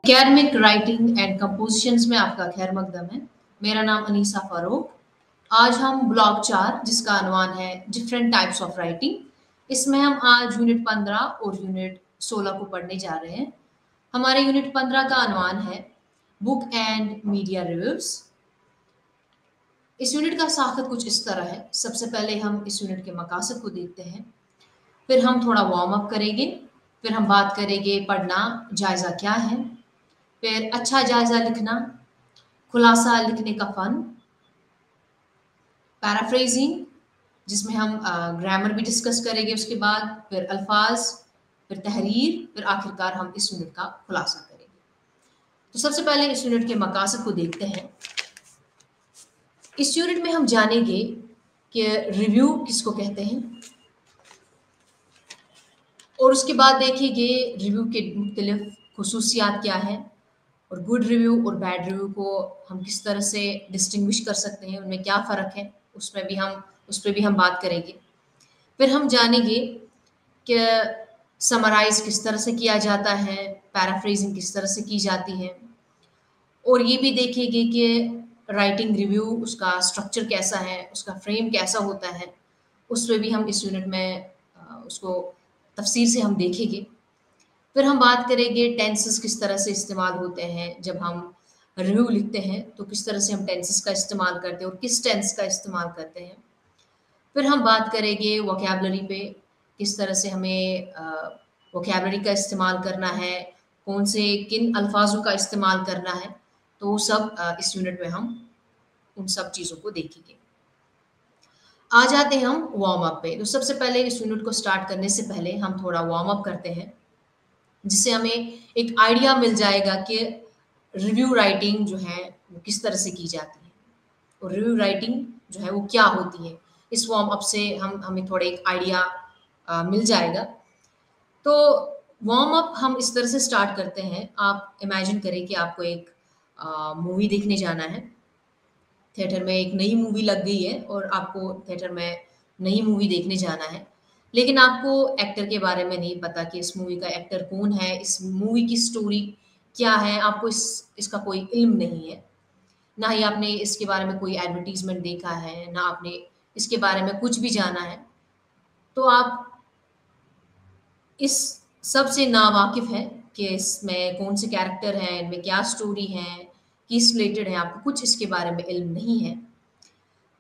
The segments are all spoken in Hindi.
एकेडमिक राइटिंग एंड कंपोजिशंस में आपका खैर मकदम है। मेरा नाम अनीसा फारूक। आज हम ब्लॉक 4 जिसका अनुमान है डिफरेंट टाइप्स ऑफ राइटिंग, इसमें हम आज यूनिट 15 और यूनिट 16 को पढ़ने जा रहे हैं। हमारे यूनिट 15 का अनुमान है बुक एंड मीडिया रिव्यूज। इस यूनिट का साखत कुछ इस तरह है। सबसे पहले हम इस यूनिट के मकासद को देखते हैं, फिर हम थोड़ा वार्म अप करेंगे, फिर हम बात करेंगे पढ़ना जायज़ा क्या है, फिर अच्छा जायज़ा लिखना, खुलासा लिखने का फ़न, पैराफ्रेजिंग जिसमें हम ग्रामर भी डिस्कस करेंगे, उसके बाद फिर अल्फाज, फिर तहरीर, फिर आखिरकार हम इस यूनिट का खुलासा करेंगे। तो सबसे पहले इस यूनिट के मकासद को देखते हैं। इस यूनिट में हम जानेंगे कि रिव्यू किसको कहते हैं, और उसके बाद देखेंगे रिव्यू के मुख्तलिफ खसूसियात क्या हैं, और गुड रिव्यू और बैड रिव्यू को हम किस तरह से डिस्टिंग्विश कर सकते हैं, उनमें क्या फ़र्क है, उस पर भी हम बात करेंगे। फिर हम जानेंगे कि समराइज़ किस तरह से किया जाता है, पैराफ्रेजिंग किस तरह से की जाती है, और ये भी देखेंगे कि राइटिंग रिव्यू उसका स्ट्रक्चर कैसा है, उसका फ्रेम कैसा होता है, उस पे भी हम इस यूनिट में उसको तफसील से हम देखेंगे। फिर हम बात करेंगे टेंसेस किस तरह से इस्तेमाल होते हैं। जब हम रिव्यू लिखते हैं तो किस तरह से हम टेंसेस का इस्तेमाल करते हैं और किस टेंस का इस्तेमाल करते हैं। फिर हम बात करेंगे वोकैबुलरी पे, किस तरह से हमें वोकैबुलरी का इस्तेमाल करना है, कौन से किन अल्फाजों का इस्तेमाल करना है। तो वो सब इस यूनिट में हम उन सब चीज़ों को देखेंगे। आ जाते हैं हम वार्म अप पे। तो सबसे पहले इस यूनिट को स्टार्ट करने से पहले हम थोड़ा वार्म अप करते हैं, जिससे हमें एक आइडिया मिल जाएगा कि रिव्यू राइटिंग जो है वो किस तरह से की जाती है, और रिव्यू राइटिंग जो है वो क्या होती है। इस वार्म अप से हमें थोड़ा एक आइडिया मिल जाएगा। तो वार्म अप हम इस तरह से स्टार्ट करते हैं। आप इमेजिन करें कि आपको एक मूवी देखने जाना है। थिएटर में एक नई मूवी लग गई है और आपको थिएटर में नई मूवी देखने जाना है, लेकिन आपको एक्टर के बारे में नहीं पता कि इस मूवी का एक्टर कौन है, इस मूवी की स्टोरी क्या है, आपको इसका कोई इल्म नहीं है। ना ही आपने इसके बारे में कोई एडवर्टाइज़मेंट देखा है, ना आपने इसके बारे में कुछ भी जाना है। तो आप इस सब से नावाकिफ़ हैं कि इसमें कौन से कैरेक्टर हैं, इनमें क्या स्टोरी है, किस रिलेटेड है, आपको कुछ इसके बारे में इल्म नहीं है।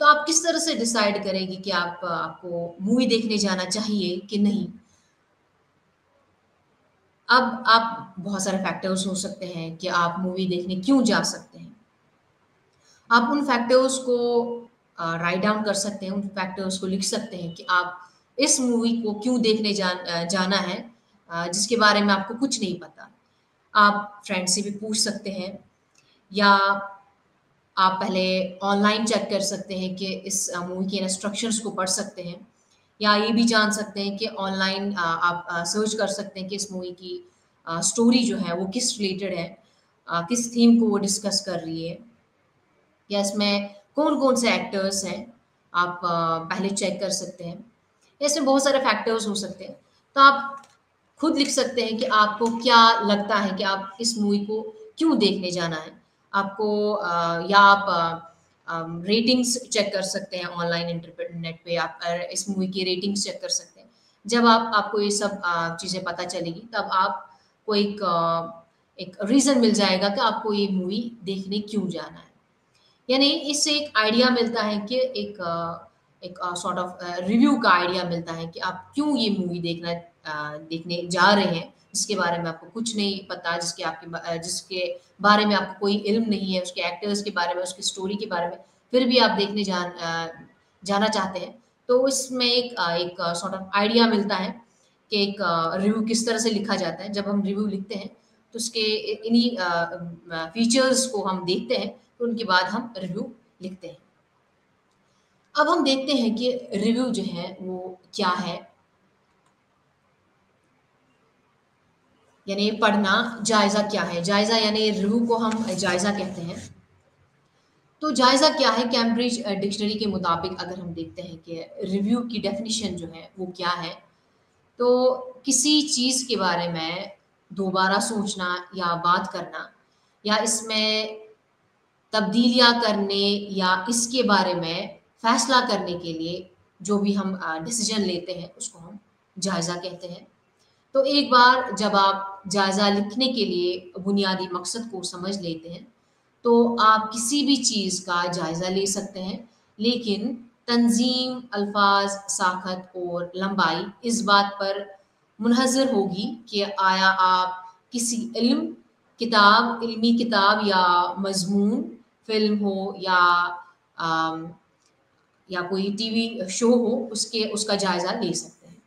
तो आप किस तरह से डिसाइड करेंगे कि आपको मूवी देखने जाना चाहिए कि नहीं? अब आप बहुत सारे फैक्टर्स हो सकते हैं कि आप मूवी देखने क्यों जा सकते हैं। आप उन फैक्टर्स को राइट डाउन कर सकते हैं, उन फैक्टर्स को लिख सकते हैं कि आप इस मूवी को क्यों देखने जाना है, जिसके बारे में आपको कुछ नहीं पता। आप फ्रेंड से भी पूछ सकते हैं, या आप पहले ऑनलाइन चेक कर सकते हैं कि इस मूवी के इंस्ट्रक्शंस को पढ़ सकते हैं, या ये भी जान सकते हैं कि ऑनलाइन आप सर्च कर सकते हैं कि इस मूवी की स्टोरी जो है वो किस रिलेटेड है, किस थीम को वो डिस्कस कर रही है, या इसमें कौन-कौन से एक्टर्स हैं, आप पहले चेक कर सकते हैं। ऐसे बहुत सारे फैक्टर्स हो सकते हैं। तो आप खुद लिख सकते हैं कि आपको क्या लगता है कि आप इस मूवी को क्यों देखने जाना है। आपको या आप रेटिंग्स चेक कर सकते हैं ऑनलाइन इंटरनेट पे, आप इस मूवी की रेटिंग्स चेक कर सकते हैं। जब आपको ये सब चीज़ें पता चलेगी, तब आपको एक रीज़न मिल जाएगा कि आपको ये मूवी देखने क्यों जाना है। यानी इससे एक आइडिया मिलता है कि एक सॉर्ट ऑफ रिव्यू का आइडिया मिलता है कि आप क्यों ये मूवी देखने जा रहे हैं, जिसके बारे में आपको कुछ नहीं पता, जिसके बारे में आपको कोई इल्म नहीं है, उसके एक्टर्स के बारे में, उसकी स्टोरी के बारे में, फिर भी आप देखने जाना चाहते हैं। तो इसमें एक सॉर्ट ऑफ आइडिया मिलता है कि एक रिव्यू किस तरह से लिखा जाता है। जब हम रिव्यू लिखते हैं तो उसके इन्हीं फीचर्स को हम देखते हैं, तो उनके बाद हम रिव्यू लिखते हैं। अब हम देखते हैं कि रिव्यू जो है वो क्या है, यानी पढ़ना जायज़ा क्या है। जायज़ा यानी रिव्यू को हम जायज़ा कहते हैं। तो जायज़ा क्या है? कैम्ब्रिज डिक्शनरी के मुताबिक अगर हम देखते हैं कि रिव्यू की डेफिनिशन जो है वो क्या है, तो किसी चीज़ के बारे में दोबारा सोचना या बात करना या इसमें तब्दीलियाँ करने या इसके बारे में फैसला करने के लिए जो भी हम डिसीजन लेते हैं उसको हम जायज़ा कहते हैं। तो एक बार जब आप जायज़ा लिखने के लिए बुनियादी मकसद को समझ लेते हैं, तो आप किसी भी चीज़ का जायज़ा ले सकते हैं, लेकिन तंज़ीम, अल्फ़ाज़, साख़त और लंबाई इस बात पर मुनहज़र होगी कि आया आप किसी इल्मी किताब या मज़मून, फ़िल्म हो अम, या कोई टीवी शो हो, उसका जायज़ा ले सकते हैं।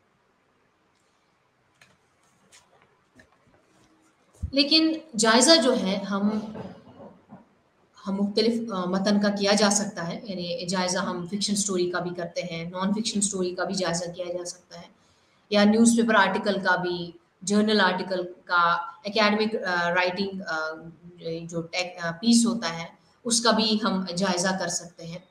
लेकिन जायज़ा जो है हम मुख्तलिफ मतन का किया जा सकता है, यानी जायज़ा हम फ़िक्शन स्टोरी का भी करते हैं, नॉन फ़िक्शन स्टोरी का भी जायज़ा किया जा सकता है या न्यूज़पेपर आर्टिकल का भी, जर्नल आर्टिकल का, एकेडमिक राइटिंग जो पीस होता है, उसका भी हम जायज़ा कर सकते हैं।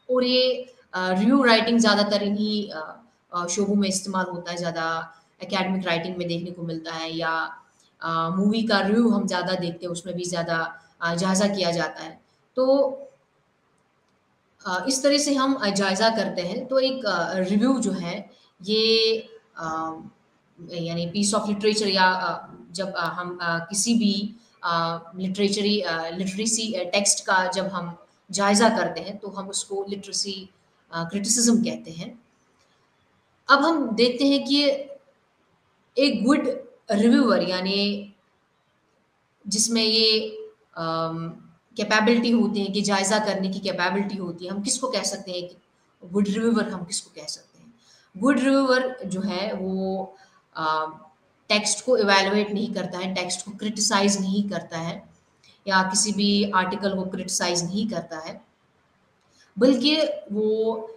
और ये रिव्यू राइटिंग ज़्यादातर इन्हीं शोबों में इस्तेमाल होता है, ज़्यादा एकेडमिक राइटिंग में देखने को मिलता है या मूवी का रिव्यू हम ज़्यादा देखते हैं, उसमें भी ज़्यादा जायज़ा किया जाता है। तो इस तरह से हम जायज़ा करते हैं। तो एक रिव्यू जो है ये अ, यानी पीस ऑफ लिटरेचर या जब हम किसी भी लिटरेसी टेक्स्ट का जब हम जायज़ा करते हैं, तो हम उसको लिटरेसी क्रिटिसिज़्म कहते हैं। अब हम देखते हैं कि एक गुड रिव्यूअर यानी जिसमें ये कैपेबिलिटी होती है कि जायज़ा करने की कैपेबिलिटी होती है। हम किसको कह सकते हैं कि गुड रिव्यूअर हम किसको कह सकते हैं? गुड रिव्यूअर जो है वो अ, टेक्स्ट को इवैल्यूएट नहीं करता है, टेक्स्ट को क्रिटिसाइज़ नहीं करता है या किसी भी आर्टिकल को क्रिटिसाइज़ नहीं करता है। बल्कि वो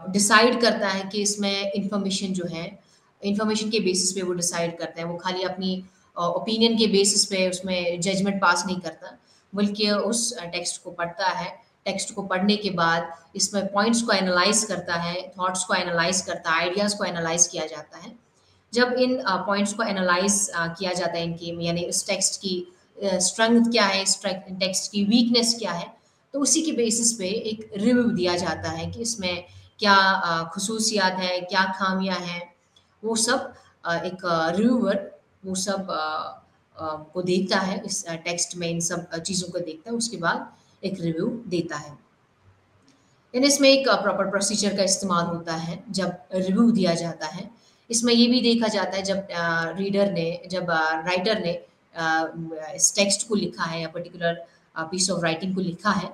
डिसाइड करता है कि इसमें इन्फॉर्मेशन जो है, इन्फॉर्मेशन के बेसिस पे वो डिसाइड करता है। वो खाली अपनी ओपिनियन के बेसिस पे उसमें जजमेंट पास नहीं करता, बल्कि उस टेक्स्ट को पढ़ता है। टेक्स्ट को पढ़ने के बाद इसमें पॉइंट्स को एनालाइज़ करता है, थॉट्स को एनालाइज़ करता है, आइडियाज़ को एनालाइज़ किया जाता है। जब इन पॉइंट्स को एनालाइज़ किया जाता है इनकी यानी इस टेक्स्ट की स्ट्रेंथ क्या है, इस टेक्स्ट की वीकनेस क्या है, तो उसी के बेसिस पे एक रिव्यू दिया जाता है कि इसमें क्या ख़ुसूसियात हैं, क्या ख़ामियाँ हैं, वो सब एक रिव्यूअर वो सब को देखता है, इस टेक्स्ट में इन सब चीज़ों को देखता है, उसके बाद एक रिव्यू देता है। यानी इसमें एक प्रॉपर प्रोसीजर का इस्तेमाल होता है जब रिव्यू दिया जाता है। इसमें ये भी देखा जाता है जब राइटर ने इस टेक्स्ट को लिखा है या पर्टिकुलर पीस ऑफ राइटिंग को लिखा है,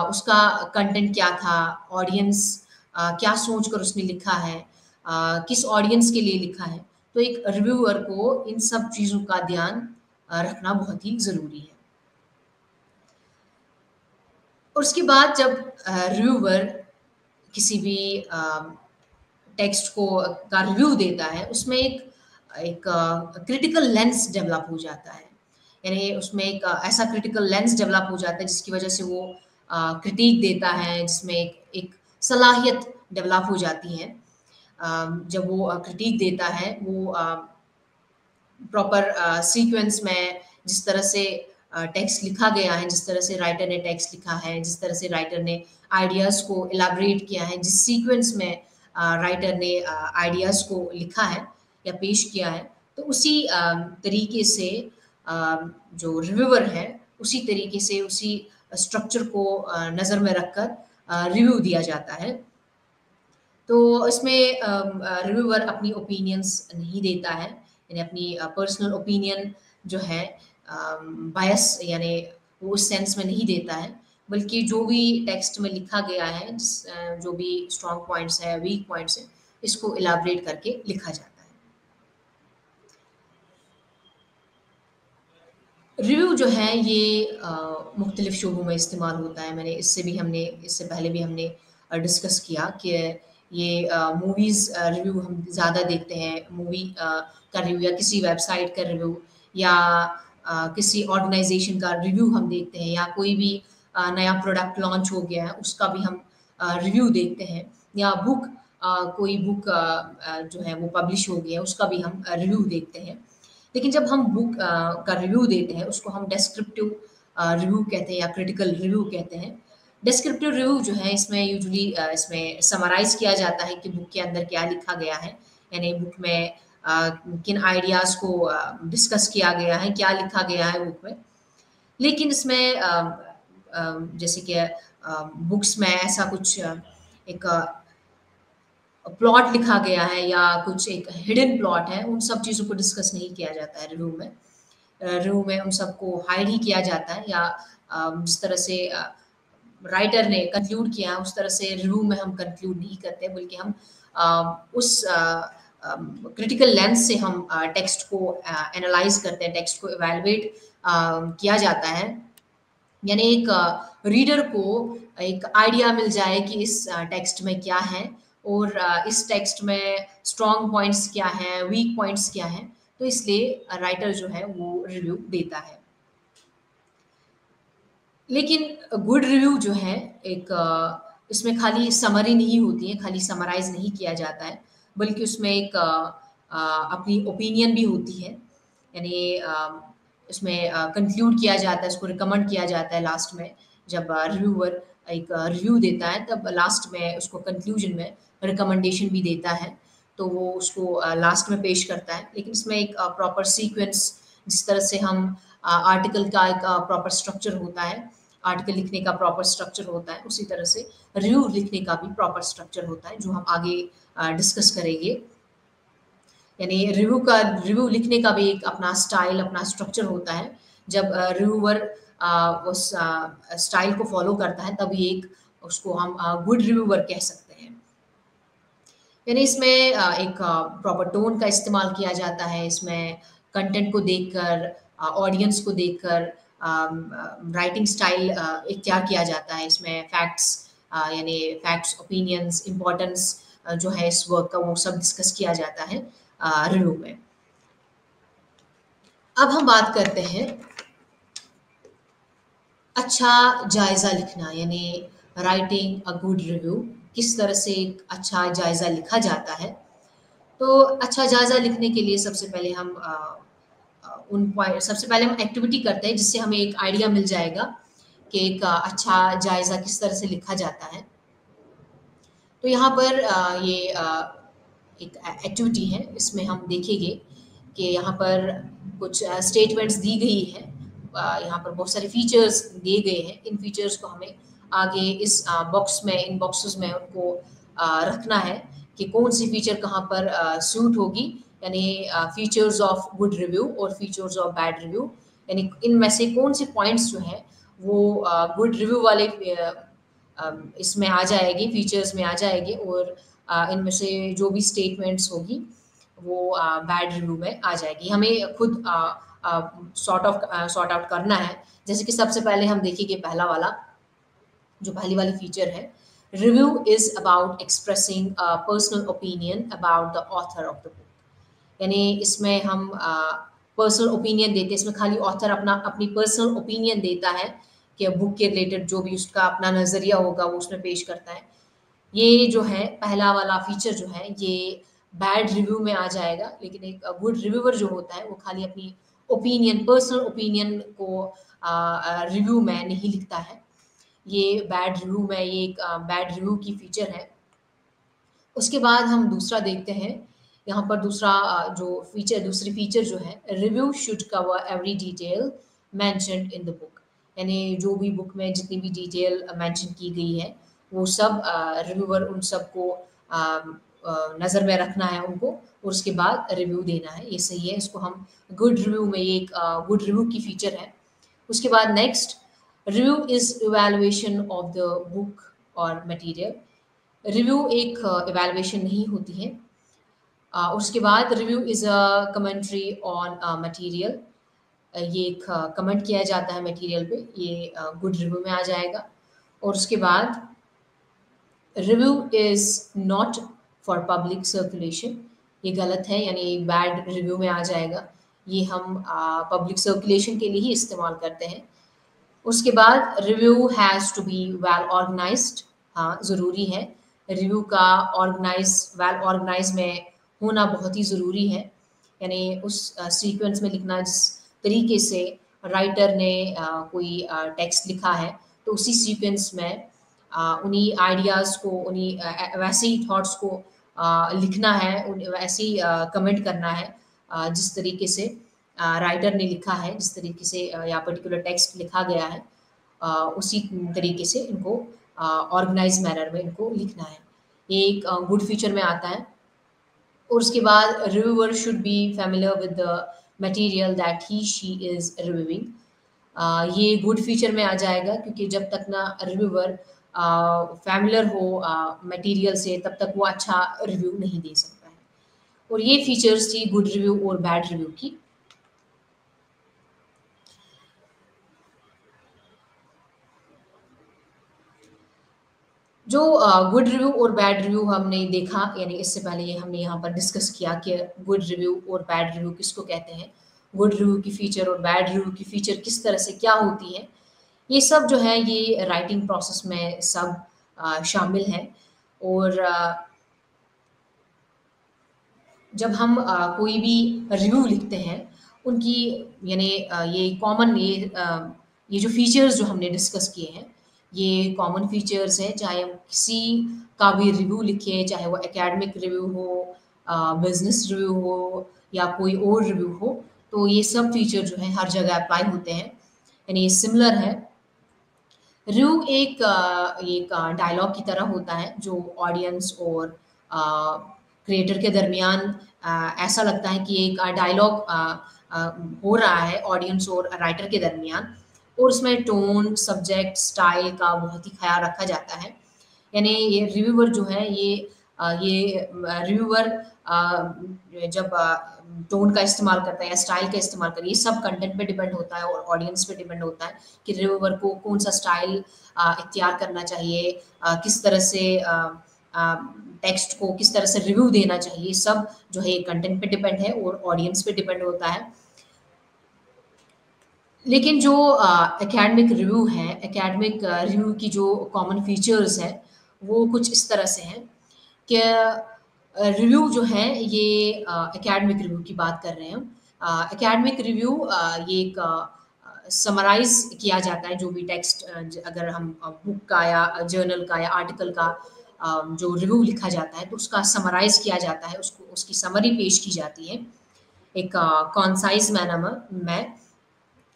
उसका कंटेंट क्या था, ऑडियंस क्या सोचकर उसने लिखा है, किस ऑडियंस के लिए लिखा है। तो एक रिव्यूअर को इन सब चीज़ों का ध्यान रखना बहुत ही ज़रूरी है। और उसके बाद जब रिव्यूअर किसी भी टेक्स्ट को का रिव्यू देता है, उसमें एक एक क्रिटिकल लेंस डेवलप हो जाता है। यानी उसमें एक ऐसा क्रिटिकल लेंस डेवलप हो जाता है जिसकी वजह से वो क्रिटिक देता है, जिसमें एक एक सलाहियत डेवलप हो जाती है। जब वो क्रिटिक देता है, वो प्रॉपर सीक्वेंस में जिस तरह से टेक्स्ट लिखा गया है, जिस तरह से राइटर ने टेक्स्ट लिखा है, जिस तरह से राइटर ने आइडियाज़ को इलैबोरेट किया है, जिस सीक्वेंस में राइटर ने आइडियाज़ को लिखा है या पेश किया है, तो उसी तरीके से जो रिव्यूअर है, उसी तरीके से उसी स्ट्रक्चर को नज़र में रखकर रिव्यू दिया जाता है। तो इसमें रिव्यूअर अपनी ओपिनियंस नहीं देता है, यानी अपनी पर्सनल ओपिनियन जो है बायस यानी वो उस सेंस में नहीं देता है, बल्कि जो भी टेक्स्ट में लिखा गया है, जो भी स्ट्रॉन्ग पॉइंट्स हैं, वीक पॉइंट्स हैं, इसको इलैबोरेट करके लिखा जाता है। रिव्यू जो है ये मुख्तलिफ शोबों में इस्तेमाल होता है। इससे पहले भी हमने डिस्कस किया कि ये मूवीज़ रिव्यू हम ज़्यादा देखते हैं। मूवी का रिव्यू या किसी वेबसाइट का रिव्यू या किसी ऑर्गेनाइज़ेशन का रिव्यू हम देखते हैं या कोई भी नया प्रोडक्ट लॉन्च हो गया है, उसका भी हम रिव्यू देखते हैं या कोई बुक जो है वो पब्लिश हो गया है, उसका भी हम रिव्यू देखते हैं। लेकिन जब हम बुक का रिव्यू देते हैं उसको हम डिस्क्रिप्टिव रिव्यू कहते हैं या क्रिटिकल रिव्यू कहते हैं। डिस्क्रिप्टिव रिव्यू जो है इसमें यूजुअली इसमें समराइज़ किया जाता है कि बुक के अंदर क्या लिखा गया है, यानी बुक में किन आइडियाज़ को डिस्कस किया गया है, क्या लिखा गया है बुक में। लेकिन इसमें जैसे कि बुक्स में ऐसा कुछ एक प्लॉट लिखा गया है या कुछ एक हिडन प्लॉट है, उन सब चीज़ों को डिस्कस नहीं किया जाता है रिव्यू में। रिव्यू में उन सबको हाइड ही किया जाता है या जिस तरह से राइटर ने कंक्लूड किया है, उस तरह से रिव्यू में हम कंक्लूड नहीं करते, बल्कि हम उस क्रिटिकल लेंस से हम टेक्स्ट को एनालाइज़ करते हैं, टेक्स्ट को इवैल्यूएट किया जाता है। यानी एक रीडर को एक आइडिया मिल जाए कि इस टेक्स्ट में क्या है और इस टेक्स्ट में स्ट्रॉन्ग पॉइंट्स क्या हैं, वीक पॉइंट्स क्या हैं, तो इसलिए राइटर जो है वो रिव्यू देता है। लेकिन गुड रिव्यू जो है एक इसमें खाली समरी नहीं होती है, खाली समराइज़ नहीं किया जाता है, बल्कि उसमें एक अपनी ओपिनियन भी होती है। यानी इसमें कंक्लूड किया जाता है, इसको रिकमेंड किया जाता है लास्ट में जब रिव्यूअर एक रिव्यू देता है, तब लास्ट में उसको कंक्लूजन में रिकमेंडेशन भी देता है, तो वो उसको लास्ट में पेश करता है। लेकिन इसमें एक प्रॉपर सीक्वेंस, जिस तरह से हम आर्टिकल का एक प्रॉपर स्ट्रक्चर होता है, आर्टिकल लिखने का प्रॉपर स्ट्रक्चर होता है, उसी तरह से रिव्यू लिखने का भी प्रॉपर स्ट्रक्चर होता है, जो हम आगे डिस्कस करेंगे। यानी रिव्यू लिखने का भी एक अपना स्टाइल, अपना स्ट्रक्चर होता है। जब रिव्यूअर उस स्टाइल को फॉलो करता है, तभी एक उसको हम गुड रिव्यूअर कह सकते हैं। यानी इसमें एक प्रॉपर टोन का इस्तेमाल किया जाता है, इसमें कंटेंट को देखकर, ऑडियंस को देखकर राइटिंग स्टाइल इख्तियार किया जाता है। इसमें फैक्ट्स यानी फैक्ट्स, ओपिनियंस, इम्पोर्टेंस जो है इस वर्क का, वो सब डिस्कस किया जाता है रिव्यू में। अब हम बात करते हैं अच्छा जायज़ा लिखना, यानी राइटिंग अ गुड रिव्यू, किस तरह से एक अच्छा जायज़ा लिखा जाता है। तो अच्छा जायज़ा लिखने के लिए सबसे पहले हम सबसे पहले हम एक्टिविटी करते हैं, जिससे हमें एक आइडिया मिल जाएगा कि एक अच्छा जायज़ा किस तरह से लिखा जाता है। तो यहाँ पर ये एक एक्टिविटी है, इसमें हम देखेंगे कि यहाँ पर कुछ स्टेटमेंट्स दी गई है। यहाँ पर बहुत सारे फीचर्स दिए गए हैं। इन फीचर्स को हमें आगे इस बॉक्स में, इन बॉक्सेस में उनको रखना है कि कौन सी फीचर कहाँ पर सूट होगी। यानी फीचर्स ऑफ गुड रिव्यू और फीचर्स ऑफ बैड रिव्यू, यानी इनमें से कौन से पॉइंट्स जो हैं वो गुड रिव्यू वाले इसमें आ जाएगी, फीचर्स में आ जाएगी, और इनमें से जो भी स्टेटमेंट्स होगी वो बैड रिव्यू में आ जाएगी। हमें खुद सॉर्ट आउट करना है। जैसे कि सबसे पहले हम देखेंगे पहला वाला, जो पहली वाली फीचर है, review is about expressing personal opinion about the author of the book. यानी इसमें हम पर्सनल ओपिनियन देते हैं, इसमें खाली ऑथर अपनी पर्सनल ओपिनियन देता है कि बुक के रिलेटेड जो भी उसका अपना नज़रिया होगा वो उसमें पेश करता है। ये जो है पहला वाला फीचर जो है ये बैड रिव्यू में आ जाएगा। लेकिन एक गुड रिव्यूअर जो होता है वो खाली अपनी ओपिनियन, पर्सनल ओपिनियन को रिव्यू में नहीं लिखता है। ये बैड रिव्यू में, ये एक बैड रिव्यू की फीचर है। उसके बाद हम दूसरा देखते हैं। यहाँ पर दूसरा दूसरी फीचर जो है, review should cover every detail mentioned in the book. यानी जो भी बुक में जितनी भी डिटेल मेंशन की गई है, वो सब रिव्यूअर उन सबको नज़र में रखना है उनको, और उसके बाद रिव्यू देना है। ये सही है, इसको हम गुड रिव्यू में, ये एक गुड रिव्यू की फीचर है। उसके बाद next, review is evaluation of the book और मटेरियल। रिव्यू एक इवैल्यूएशन नहीं होती है। उसके बाद review is a commentary on material. ये एक कमेंट किया जाता है मटेरियल पे, ये गुड रिव्यू में आ जाएगा। और उसके बाद review is not for public circulation, ये गलत है, यानी बैड रिव्यू में आ जाएगा। ये हम पब्लिक सर्कुलेशन के लिए ही इस्तेमाल करते हैं। उसके बाद review has to be well organised. हाँ, ज़रूरी है, रिव्यू का वेल ऑर्गेनाइज में होना बहुत ही ज़रूरी है। यानी उस सीक्वेंस में लिखना जिस तरीके से राइटर ने कोई टेक्स्ट लिखा है, तो उसी सीक्वेंस में उन्हीं आइडियाज़ को, उन्हीं वैसे ही थॉट्स को लिखना है, वैसे ही कमेंट करना है जिस तरीके से राइटर ने लिखा है, जिस तरीके से या पर्टिकुलर टेक्स्ट लिखा गया है, अ, उसी तरीके से इनको ऑर्गेनाइज मैनर में इनको लिखना है। ये एक गुड फीचर में आता है। और उसके बाद reviewer should be familiar with the material that he she is reviewing। ये गुड फीचर में आ जाएगा क्योंकि जब तक ना रिव्यूअर फैमिलियर हो मटेरियल से, तब तक वो अच्छा रिव्यू नहीं दे सकता है। और ये फीचर्स थी गुड रिव्यू और बैड रिव्यू की। जो गुड रिव्यू और बैड रिव्यू हमने देखा, यानी इससे पहले ये हमने यहाँ पर डिस्कस किया कि गुड रिव्यू और बैड रिव्यू किसको कहते हैं, गुड रिव्यू की फीचर और बैड रिव्यू की फीचर किस तरह से क्या होती है, ये सब जो है ये राइटिंग प्रोसेस में सब शामिल है। और जब हम कोई भी रिव्यू लिखते हैं, उनकी यानी ये कॉमन ये जो फीचर्स जो हमने डिस्कस किए हैं, ये कॉमन फीचर्स हैं, चाहे हम किसी का भी रिव्यू लिखें, चाहे वो एकेडमिक रिव्यू हो, बिजनेस रिव्यू हो या कोई और रिव्यू हो, तो ये सब फीचर जो है हर जगह अप्लाई होते हैं, यानी ये सिमिलर है। रिव्यू एक डायलॉग की तरह होता है जो ऑडियंस और क्रिएटर के दरमियान ऐसा लगता है कि एक डायलॉग हो रहा है ऑडियंस और राइटर के दरमियान, और उसमें टोन, सब्जेक्ट, स्टाइल का बहुत ही ख्याल रखा जाता है। यानी ये रिव्यूअर जो है ये रिव्यूअर जब टोन का इस्तेमाल करता है या स्टाइल का इस्तेमाल करता है, ये सब कंटेंट पे डिपेंड होता है और ऑडियंस पे डिपेंड होता है कि रिव्यूअर को कौन सा स्टाइल इख्तियार करना चाहिए, किस तरह से टेक्स्ट को किस तरह से रिव्यू देना चाहिए, सब जो है कंटेंट पे डिपेंड है और ऑडियंस पे डिपेंड होता है। लेकिन जो एकेडमिक रिव्यू है, एकेडमिक रिव्यू की जो कॉमन फीचर्स है, वो कुछ इस तरह से हैं कि रिव्यू जो है ये एकेडमिक रिव्यू की बात कर रहे हैं हम। एकेडमिक रिव्यू ये एक समराइज़ किया जाता है जो भी टेक्स्ट अगर हम बुक का या जर्नल का या आर्टिकल का जो रिव्यू लिखा जाता है, तो उसका समराइज़ किया जाता है, उसको उसकी समरी पेश की जाती है एक कॉन्साइज़ मैनर में,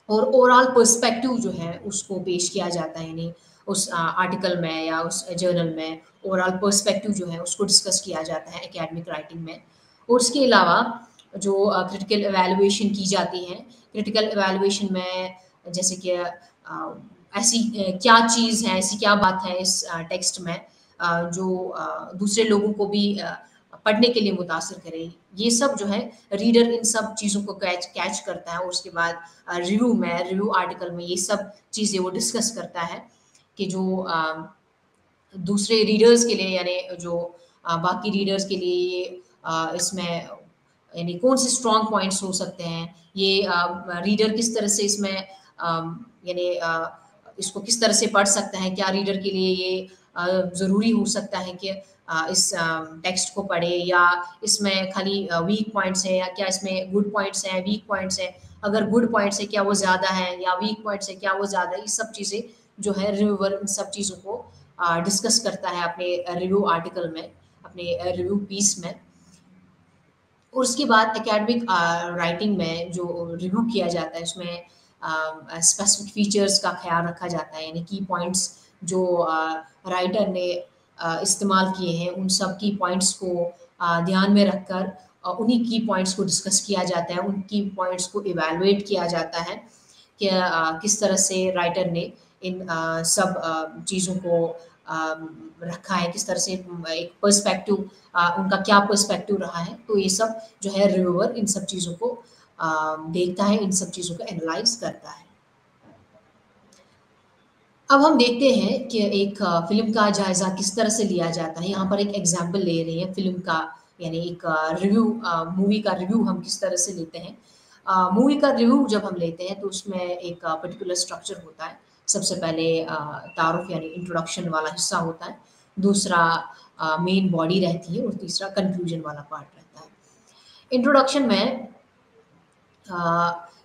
और ओवरऑल पर्सपेक्टिव जो है उसको पेश किया जाता है, यानी उस आर्टिकल में या उस जर्नल में ओवरऑल पर्सपेक्टिव जो है उसको डिस्कस किया जाता है एकेडमिक राइटिंग में। और उसके अलावा जो क्रिटिकल एवेलुएशन की जाती है, क्रिटिकल एवेलुएशन में जैसे कि ऐसी क्या चीज़ है, ऐसी क्या बात है इस टेक्स्ट में जो दूसरे लोगों को भी पढ़ने के लिए मुतासिर करे। ये सब जो है रीडर इन सब चीज़ों को कैच कैच करता है और उसके बाद रिव्यू में, रिव्यू आर्टिकल में ये सब चीज़ें वो डिस्कस करता है कि जो दूसरे रीडर्स के लिए, यानी जो बाकी रीडर्स के लिए ये इसमें यानी कौन से स्ट्रॉन्ग पॉइंट्स हो सकते हैं, ये रीडर किस तरह से इसमें यानी इसको किस तरह से पढ़ सकता है, क्या रीडर के लिए ये ज़रूरी हो सकता है कि इस टेक्स्ट को पढ़े, या इसमें खाली वीक पॉइंट्स हैं, या क्या इसमें गुड पॉइंट्स हैं, वीक पॉइंट्स हैं, अगर गुड पॉइंट्स है क्या वो ज़्यादा है, या वीक पॉइंट्स है क्या वो ज़्यादा है। ये सब चीज़ें जो है रिव्यूअर इन सब चीज़ों को डिस्कस करता है अपने रिव्यू आर्टिकल में, अपने रिव्यू पीस में। और उसके बाद एकेडमिक राइटिंग में जो रिव्यू किया जाता है उसमें स्पेसिफिक फीचर्स का ख्याल रखा जाता है, यानी की पॉइंट्स जो राइटर ने इस्तेमाल किए हैं, उन सब की पॉइंट्स को ध्यान में रखकर उन्हीं की पॉइंट्स को डिस्कस किया जाता है, उनकी पॉइंट्स को इवैल्यूएट किया जाता है कि किस तरह से राइटर ने इन सब चीज़ों को रखा है, किस तरह से एक पर्सपेक्टिव उनका क्या पर्सपेक्टिव रहा है। तो ये सब जो है रिव्यूअर इन सब चीज़ों को देखता है, इन सब चीज़ों को एनालाइज़ करता है। अब हम देखते हैं कि एक फ़िल्म का जायज़ा किस तरह से लिया जाता है। यहाँ पर एक एग्ज़ाम्पल ले रहे हैं फ़िल्म का, यानी एक रिव्यू मूवी का रिव्यू हम किस तरह से लेते हैं। मूवी का रिव्यू जब हम लेते हैं तो उसमें एक पर्टिकुलर स्ट्रक्चर होता है। सबसे पहले तारुफ़ यानी इंट्रोडक्शन वाला हिस्सा होता है, दूसरा मेन बॉडी रहती है और तीसरा कंक्लूजन वाला पार्ट रहता है। इंट्रोडक्शन में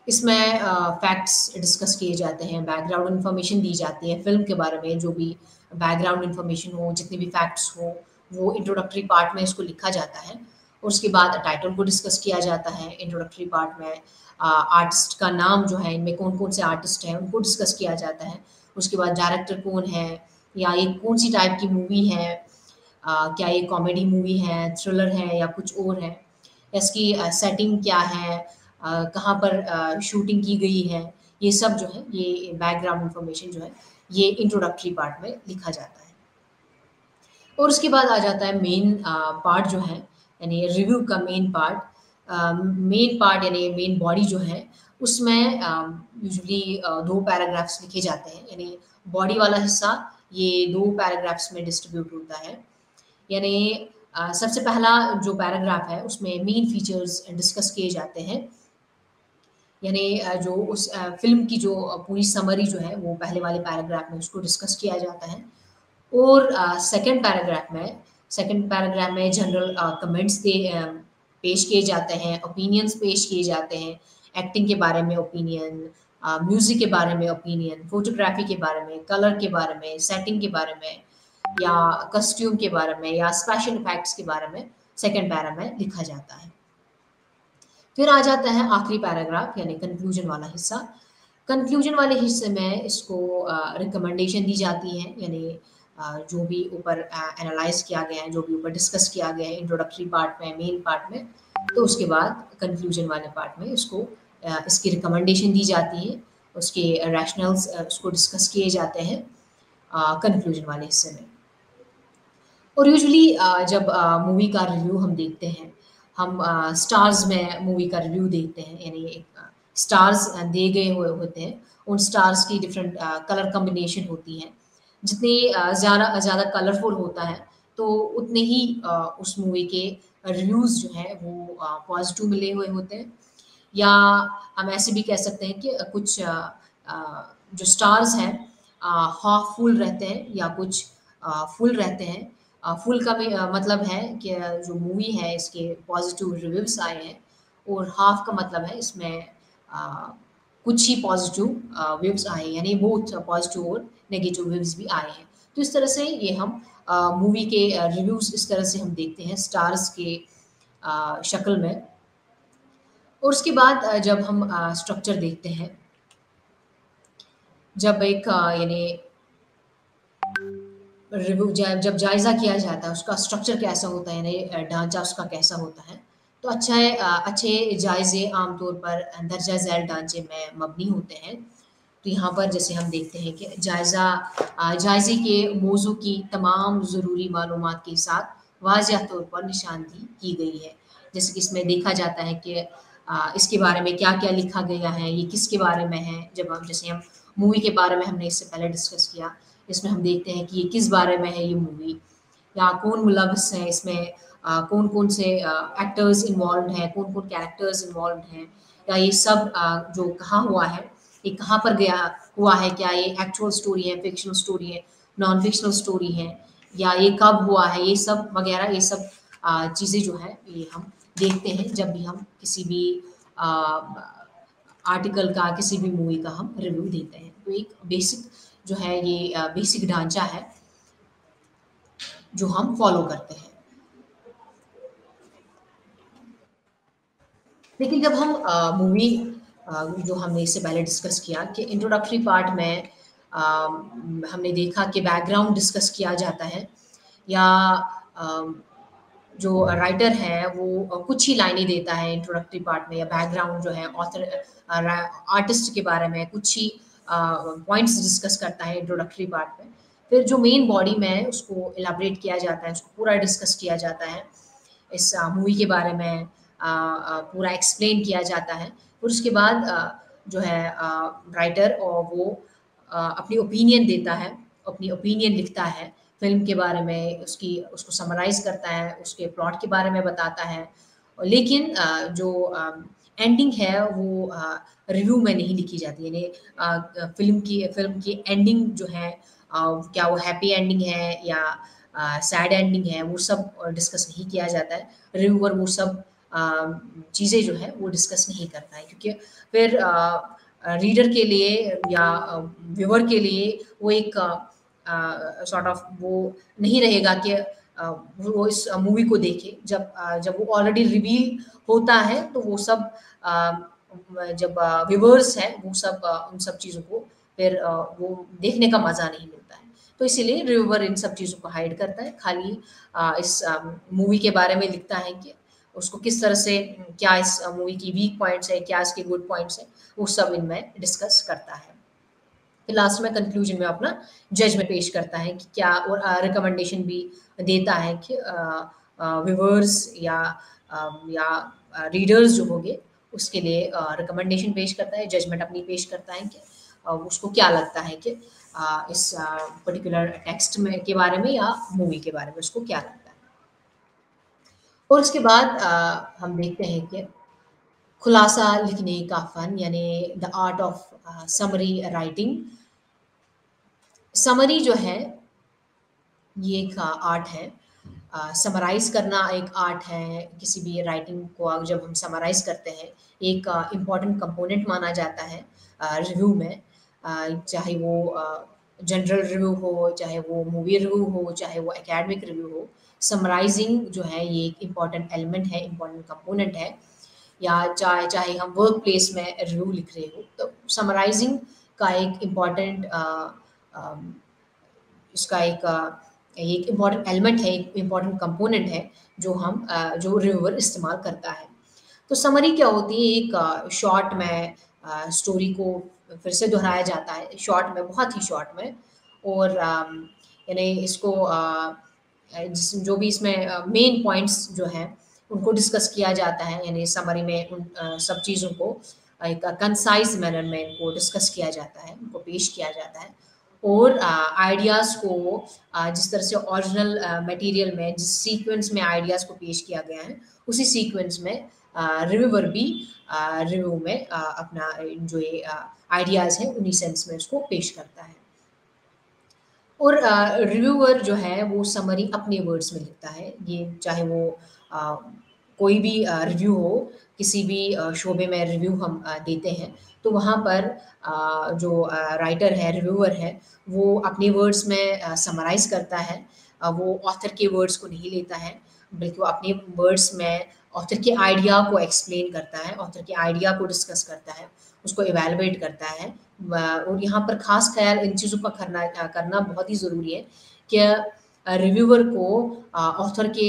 इसमें फैक्ट्स डिस्कस किए जाते हैं, बैकग्राउंड इन्फॉर्मेशन दी जाती है फ़िल्म के बारे में, जो भी बैकग्राउंड इन्फॉर्मेशन हो, जितने भी फैक्ट्स हो, वो इंट्रोडक्टरी पार्ट में इसको लिखा जाता है। और उसके बाद टाइटल को डिस्कस किया जाता है इंट्रोडक्टरी पार्ट में। आर्टिस्ट का नाम जो है, इनमें कौन-कौन से आर्टिस्ट हैं, उनको डिस्कस किया जाता है। उसके बाद डायरेक्टर कौन है, या ये कौन-सी टाइप की मूवी है, क्या ये कॉमेडी मूवी है, थ्रिलर है या कुछ और है? इसकी सेटिंग क्या है, कहाँ पर शूटिंग की गई है, ये सब जो है, ये बैकग्राउंड इन्फॉर्मेशन जो है, ये इंट्रोडक्टरी पार्ट में लिखा जाता है। और उसके बाद आ जाता है मेन पार्ट जो है, यानी रिव्यू का मेन पार्ट। मेन पार्ट यानी मेन बॉडी जो है, उसमें यूजुअली 2 पैराग्राफ्स लिखे जाते हैं, यानी बॉडी वाला हिस्सा ये 2 पैराग्राफ्स में डिस्ट्रीब्यूट होता है। यानी सबसे पहला जो पैराग्राफ है, उसमें मेन फीचर्स डिस्कस किए जाते हैं। यानी जो उस फ़िल्म की जो पूरी समरी जो है, वो पहले वाले पैराग्राफ में उसको डिस्कस किया जाता है। और सेकंड पैराग्राफ में जनरल कमेंट्स पेश किए जाते हैं, ओपिनियंस पेश किए जाते हैं, एक्टिंग के बारे में ओपिनियन, म्यूज़िक के बारे में ओपिनियन, फ़ोटोग्राफ़ी के बारे में, कलर के बारे में, सेटिंग के बारे में, या कॉस्ट्यूम के बारे में, या स्पेशल इफ़ेक्ट्स के बारे में सेकंड पैरा में लिखा जाता है। फिर आ जाता है आखिरी पैराग्राफ, यानी कंक्लूजन वाला हिस्सा। कंक्लूजन वाले हिस्से में इसको रिकमेंडेशन दी जाती है, यानी जो भी ऊपर एनालाइज किया गया है, जो भी ऊपर डिस्कस किया गया है इंट्रोडक्टरी पार्ट में, मेन पार्ट में, तो उसके बाद कंक्लूजन वाले पार्ट में इसको इसकी रिकमेंडेशन दी जाती है, उसके रैशनल्स उसको डिस्कस किए जाते हैं कंक्लूजन वाले हिस्से में। और यूजुअली जब मूवी का रिव्यू हम देखते हैं, हम स्टार्स में मूवी का रिव्यू देखते हैं, यानी स्टार्स दिए गए हुए होते हैं, उन स्टार्स की डिफरेंट कलर कॉम्बिनेशन होती हैं। जितनी ज़्यादा ज़्यादा कलरफुल होता है, तो उतने ही उस मूवी के रिव्यूज़ जो हैं वो पॉजिटिव मिले हुए होते हैं। या हम ऐसे भी कह सकते हैं कि कुछ जो स्टार्स हैं हाफ फुल रहते हैं, या कुछ फुल रहते हैं। फुल का भी मतलब है कि जो मूवी है इसके पॉजिटिव रिव्यूज़ आए हैं, और हाफ का मतलब है इसमें अ, कुछ ही पॉजिटिव व्यूज़ आए हैं, यानी बोथ पॉजिटिव और नेगेटिव व्यूज़ भी आए हैं। तो इस तरह से ये हम मूवी के रिव्यूज़ इस तरह से हम देखते हैं स्टार्स के शक्ल में। और उसके बाद जब हम स्ट्रक्चर देखते हैं, जब एक यानी रिव्यू जब जायज़ा किया जाता है, उसका स्ट्रक्चर कैसा होता है, यानी ढाँचा उसका कैसा होता है, तो अच्छा है अच्छे जायज़े आमतौर पर दर्जा ज़ैल ढाँचे में मबनी होते हैं। तो यहाँ पर जैसे हम देखते हैं कि जायज़े के मौज़ू की तमाम ज़रूरी मालूमात के साथ वाज़िह तौर पर निशानदी की गई है। जैसे कि इसमें देखा जाता है कि इसके बारे में क्या-क्या लिखा गया है, ये किसके बारे में है। जब हम जैसे हम मूवी के बारे में हमने इससे पहले डिस्कस किया, इसमें हम देखते हैं कि ये किस बारे में है ये मूवी, या कौन मुलव्वस है इसमें, कौन-कौन से एक्टर्स इन्वॉल्व्ड हैं, कौन-कौन कैरेक्टर्स इन्वॉल्व्ड हैं, या ये सब जो कहाँ हुआ है, ये कहाँ पर गया हुआ है, क्या ये एक्चुअल स्टोरी है, फ़िक्शनल स्टोरी है, नॉन फ़िक्शनल स्टोरी है, या ये कब हुआ है, ये सब वग़ैरह, ये सब चीज़ें जो हैं ये हम देखते हैं जब भी हम किसी भी अ, आर्टिकल का, किसी भी मूवी का हम रिव्यू देते हैं। तो एक बेसिक जो है ये बेसिक ढाँचा है, जो हम फ़ॉलो करते हैं। लेकिन जब हम मूवी जो हमने इससे पहले डिस्कस किया कि इंट्रोडक्टरी पार्ट में हमने देखा कि बैकग्राउंड डिस्कस किया जाता है, या अ, जो राइटर है वो कुछ ही लाइनें देता है इंट्रोडक्टरी पार्ट में, या बैकग्राउंड जो है आर्टिस्ट के बारे में कुछ ही पॉइंट्स डिस्कस करता है इंट्रोडक्टरी पार्ट में। फिर जो मेन बॉडी में है उसको इलाबरेट किया जाता है, उसको पूरा डिस्कस किया जाता है, इस मूवी के बारे में पूरा एक्सप्लेन किया जाता है। फिर उसके बाद जो है राइटर और वो अपनी ओपिनियन देता है, अपनी ओपिनियन लिखता है फ़िल्म के बारे में, उसकी उसको समराइज़ करता है, उसके प्लॉट के बारे में बताता है। लेकिन जो एंडिंग है वो रिव्यू में नहीं लिखी जाती, यानी फ़िल्म की एंडिंग जो है क्या वो हैप्पी एंडिंग है या सैड एंडिंग है, वो सब डिस्कस नहीं किया जाता है। रिव्यूअर वो सब चीज़ें जो है वो डिस्कस नहीं करता है, क्योंकि फिर रीडर के लिए या व्यूअर के लिए वो एक सॉर्ट ऑफ वो नहीं रहेगा कि वो इस मूवी को देखे। जब वो ऑलरेडी रिवील होता है तो वो सब जब व्यूअर्स हैं वो सब उन सब चीज़ों को फिर वो देखने का मज़ा नहीं मिलता है। तो इसीलिए रिव्यूअर इन सब चीज़ों को हाइड करता है, खाली इस मूवी के बारे में लिखता है कि उसको किस तरह से क्या इस मूवी की वीक पॉइंट्स है, क्या इसके गुड पॉइंट्स हैं, वो सब इनमें डिस्कस करता है। फिर लास्ट में कंक्लूजन में अपना जजमेंट पेश करता है कि क्या, और रिकमेंडेशन भी देता है कि व्यूअर्स या रीडर्स जो होंगे उसके लिए रिकमेंडेशन पेश करता है, जजमेंट अपनी पेश करता है कि उसको क्या लगता है कि इस पर्टिकुलर टेक्स्ट में के बारे में या मूवी के बारे में उसको क्या लगता है। और उसके बाद हम देखते हैं कि खुलासा लिखने का फन, यानी the art of summary writing. Summary जो है ये एक आर्ट है। समराइज़ करना एक आर्ट है। किसी भी राइटिंग को जब हम समराइज़ करते हैं, एक इम्पॉर्टेंट कंपोनेंट माना जाता है रिव्यू में। चाहे वो जनरल रिव्यू हो, चाहे वो मूवी रिव्यू हो, चाहे वो एकेडमिक रिव्यू हो। समराइज़िंग जो है ये एक इम्पॉर्टेंट एलिमेंट है, इम्पॉर्टेंट कंपोनेंट है। या चाहे चाहे हम वर्क प्लेस में रिव्यू लिख रहे हो, तो समराइज़िंग का एक इम्पॉर्टेंट इसका एक इम्पॉर्टेंट एलिमेंट है, एक इम्पॉर्टेंट कंपोनेंट है जो रिव्यूअर इस्तेमाल करता है। तो समरी क्या होती है? एक शॉर्ट में स्टोरी को फिर से दोहराया जाता है, शॉर्ट में, बहुत ही शॉर्ट में। और यानी इसको जो भी इसमें मेन पॉइंट्स जो हैं उनको डिस्कस किया जाता है, यानी समरी में उन सब चीज़ों को एक कंसाइज मैनर में इनको डिस्कस किया जाता है, उनको पेश किया जाता है। और आइडियाज़ को जिस तरह से ओरिजिनल मटेरियल में जिस सीक्वेंस में आइडियाज़ को पेश किया गया है, उसी सीक्वेंस में रिव्यूअर भी रिव्यू में अपना जो ये आइडियाज़ हैं उन्हीं सेंस में उसको पेश करता है। और रिव्यूअर जो है वो समरी अपने वर्ड्स में लिखता है। ये चाहे वो अ, कोई भी रिव्यू हो, किसी भी शोबे में रिव्यू हम देते हैं, तो वहाँ पर जो राइटर है, रिव्यूअर है, वो अपने वर्ड्स में समराइज़ करता है। वो ऑथर के वर्ड्स को नहीं लेता है, बल्कि वो अपने वर्ड्स में ऑथर के आइडिया को एक्सप्लेन करता है, ऑथर के आइडिया को डिस्कस करता है, उसको इवैल्यूएट करता है। और यहाँ पर ख़ास ख़्याल इन चीज़ों का करना बहुत ही ज़रूरी है कि रिव्यूअर को ऑथर के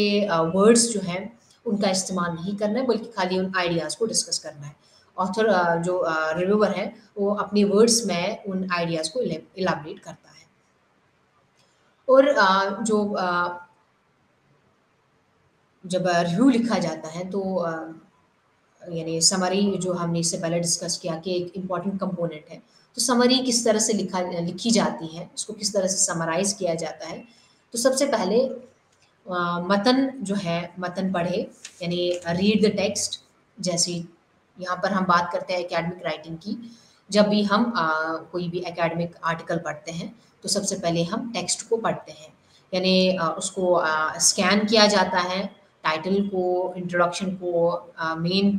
वर्ड्स जो हैं उनका इस्तेमाल नहीं करना है, बल्कि खाली उन आइडियाज़ को डिस्कस करना है। ऑथर जो रिव्यूअर है वो अपने वर्ड्स में उन आइडियाज़ को इलैबोरेट करता है। और जब रिव्यू लिखा जाता है तो यानी समरी जो हमने इससे पहले डिस्कस किया कि एक इम्पॉर्टेंट कंपोनेंट है। तो समरी किस तरह से लिखी जाती है, उसको किस तरह से समराइज़ किया जाता है। तो सबसे पहले मतन जो है, मतन पढ़े, यानी रीड द टेक्स्ट। जैसे यहाँ पर हम बात करते हैं एकेडमिक राइटिंग की। जब भी हम कोई भी एकेडमिक आर्टिकल पढ़ते हैं, तो सबसे पहले हम टेक्स्ट को पढ़ते हैं। यानी उसको स्कैन किया जाता है, टाइटल को, इंट्रोडक्शन को, मेन